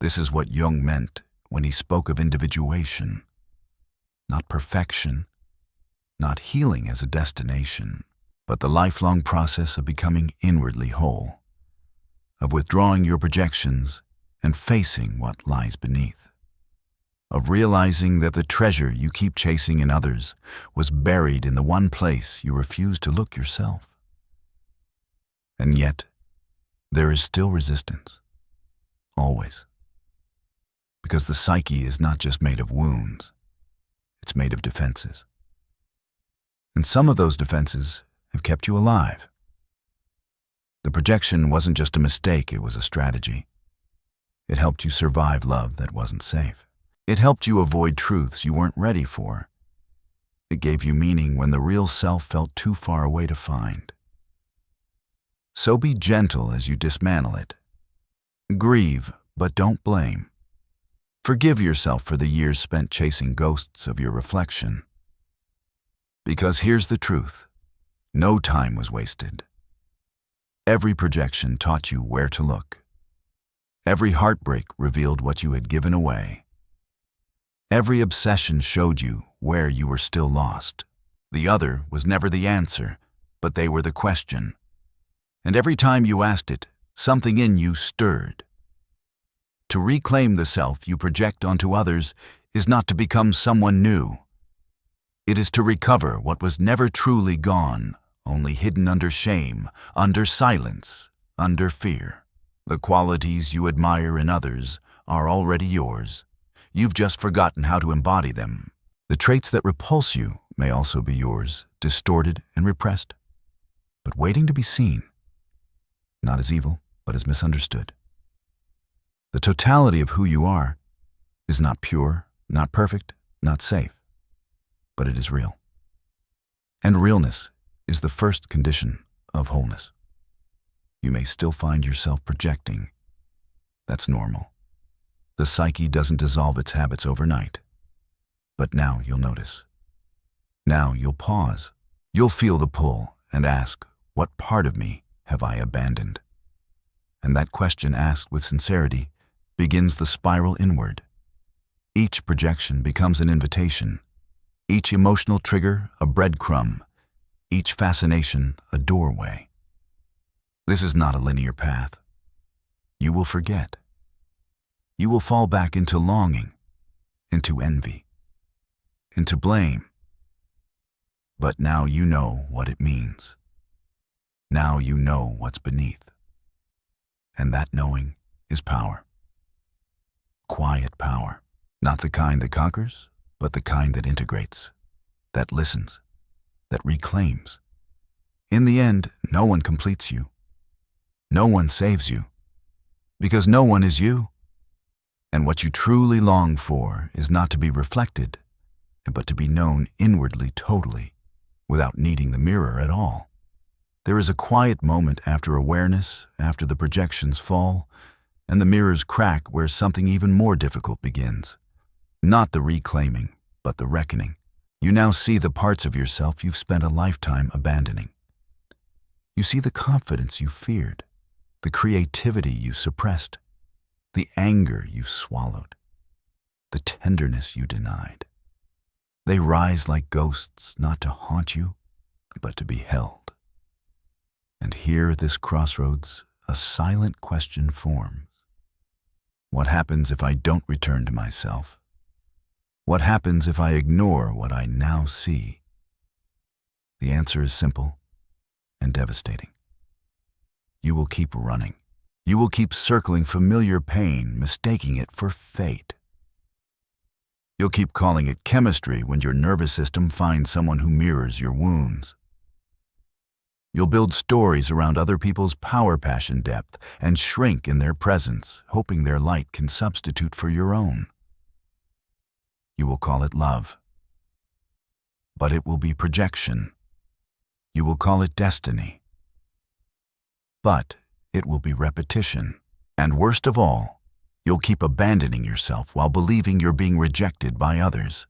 This is what Jung meant when he spoke of individuation, not perfection, not healing as a destination, but the lifelong process of becoming inwardly whole, of withdrawing your projections and facing what lies beneath, of realizing that the treasure you keep chasing in others was buried in the one place you refuse to look yourself. And yet, there is still resistance, always. Because the psyche is not just made of wounds, it's made of defenses. And some of those defenses have kept you alive. The projection wasn't just a mistake, it was a strategy. It helped you survive love that wasn't safe. It helped you avoid truths you weren't ready for. It gave you meaning when the real self felt too far away to find. So be gentle as you dismantle it. Grieve, but don't blame. Forgive yourself for the years spent chasing ghosts of your reflection. Because here's the truth. No time was wasted. Every projection taught you where to look. Every heartbreak revealed what you had given away. Every obsession showed you where you were still lost. The other was never the answer, but they were the question. And every time you asked it, something in you stirred. To reclaim the self you project onto others is not to become someone new. It is to recover what was never truly gone, only hidden under shame, under silence, under fear. The qualities you admire in others are already yours. You've just forgotten how to embody them. The traits that repulse you may also be yours, distorted and repressed, but waiting to be seen, not as evil, but as misunderstood. The totality of who you are is not pure, not perfect, not safe, but it is real. And realness is the first condition of wholeness. You may still find yourself projecting. That's normal. The psyche doesn't dissolve its habits overnight. But now you'll notice. Now you'll pause. You'll feel the pull and ask, what part of me have I abandoned? And that question asked with sincerity begins the spiral inward. Each projection becomes an invitation. Each emotional trigger, a breadcrumb. Each fascination, a doorway. This is not a linear path. You will forget. You will fall back into longing, into envy, into blame. But now you know what it means. Now you know what's beneath. And that knowing is power. Quiet power. Not the kind that conquers, but the kind that integrates, that listens, that reclaims. In the end, no one completes you. No one saves you, because no one is you. And what you truly long for is not to be reflected, but to be known inwardly totally, without needing the mirror at all. There is a quiet moment after awareness, after the projections fall, and the mirrors crack where something even more difficult begins. Not the reclaiming, but the reckoning. You now see the parts of yourself you've spent a lifetime abandoning. You see the confidence you feared, the creativity you suppressed, the anger you swallowed, the tenderness you denied. They rise like ghosts, not to haunt you, but to be held. And here at this crossroads, a silent question forms. What happens if I don't return to myself? What happens if I ignore what I now see? The answer is simple and devastating. You will keep running. You will keep circling familiar pain, mistaking it for fate. You'll keep calling it chemistry when your nervous system finds someone who mirrors your wounds. You'll build stories around other people's power passion depth and shrink in their presence, hoping their light can substitute for your own. You will call it love, but it will be projection. You will call it destiny, but it will be repetition. And worst of all, you'll keep abandoning yourself while believing you're being rejected by others.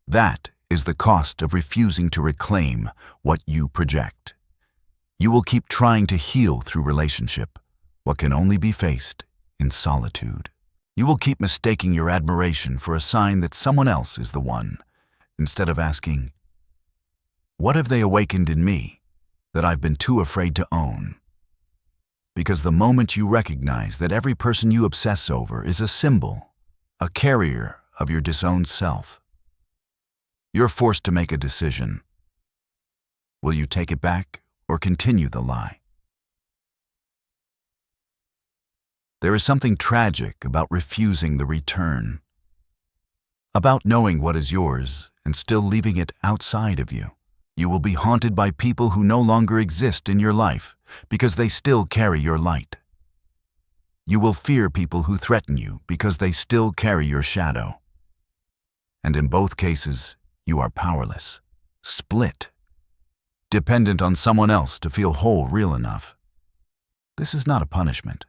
That is the cost of refusing to reclaim what you project. You will keep trying to heal through relationship, what can only be faced in solitude. You will keep mistaking your admiration for a sign that someone else is the one, instead of asking, what have they awakened in me that I've been too afraid to own? Because the moment you recognize that every person you obsess over is a symbol, a carrier of your disowned self, you're forced to make a decision. Will you take it back or continue the lie? There is something tragic about refusing the return, about knowing what is yours and still leaving it outside of you. You will be haunted by people who no longer exist in your life because they still carry your light. You will fear people who threaten you because they still carry your shadow. And in both cases, you are powerless, split, dependent on someone else to feel whole real enough. This is not a punishment.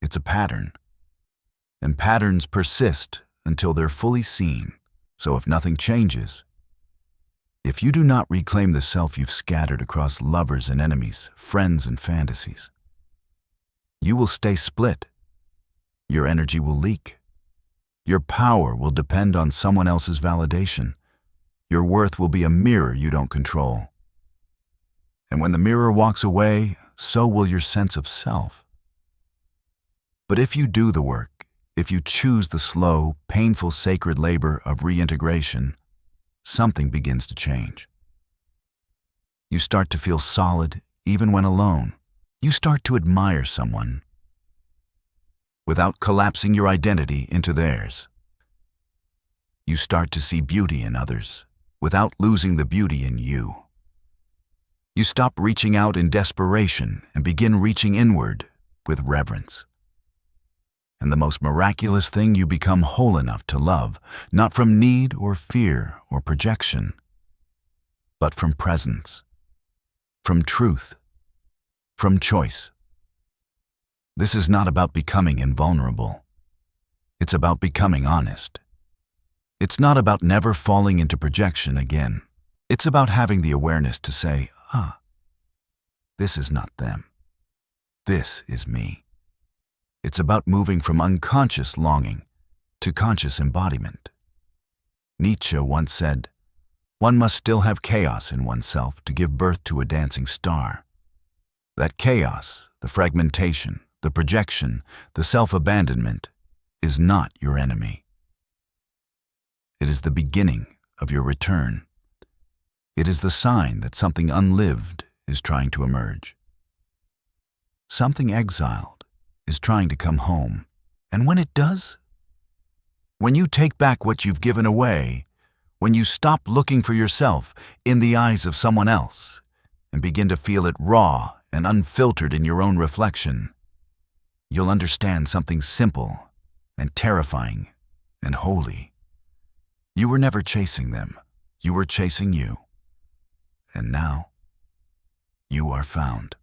It's a pattern. And patterns persist until they're fully seen. So if nothing changes, if you do not reclaim the self you've scattered across lovers and enemies, friends and fantasies, you will stay split. Your energy will leak. Your power will depend on someone else's validation. Your worth will be a mirror you don't control. And when the mirror walks away, so will your sense of self. But if you do the work, if you choose the slow, painful, sacred labor of reintegration, something begins to change. You start to feel solid even when alone. You start to admire someone without collapsing your identity into theirs. you start to see beauty in others without losing the beauty in you. You stop reaching out in desperation and begin reaching inward with reverence. And the most miraculous thing, you become whole enough to love, not from need or fear or projection, but from presence, from truth, from choice. This is not about becoming invulnerable. It's about becoming honest. It's not about never falling into projection again. It's about having the awareness to say, this is not them. This is me. It's about moving from unconscious longing to conscious embodiment. Nietzsche once said, one must still have chaos in oneself to give birth to a dancing star. That chaos, the fragmentation, the projection, the self-abandonment, is not your enemy. It is the beginning of your return. It is the sign that something unlived is trying to emerge. Something exiled is trying to come home. And when it does, when you take back what you've given away, when you stop looking for yourself in the eyes of someone else and begin to feel it raw and unfiltered in your own reflection, you'll understand something simple and terrifying and holy. You were never chasing them. You were chasing you. And now, you are found.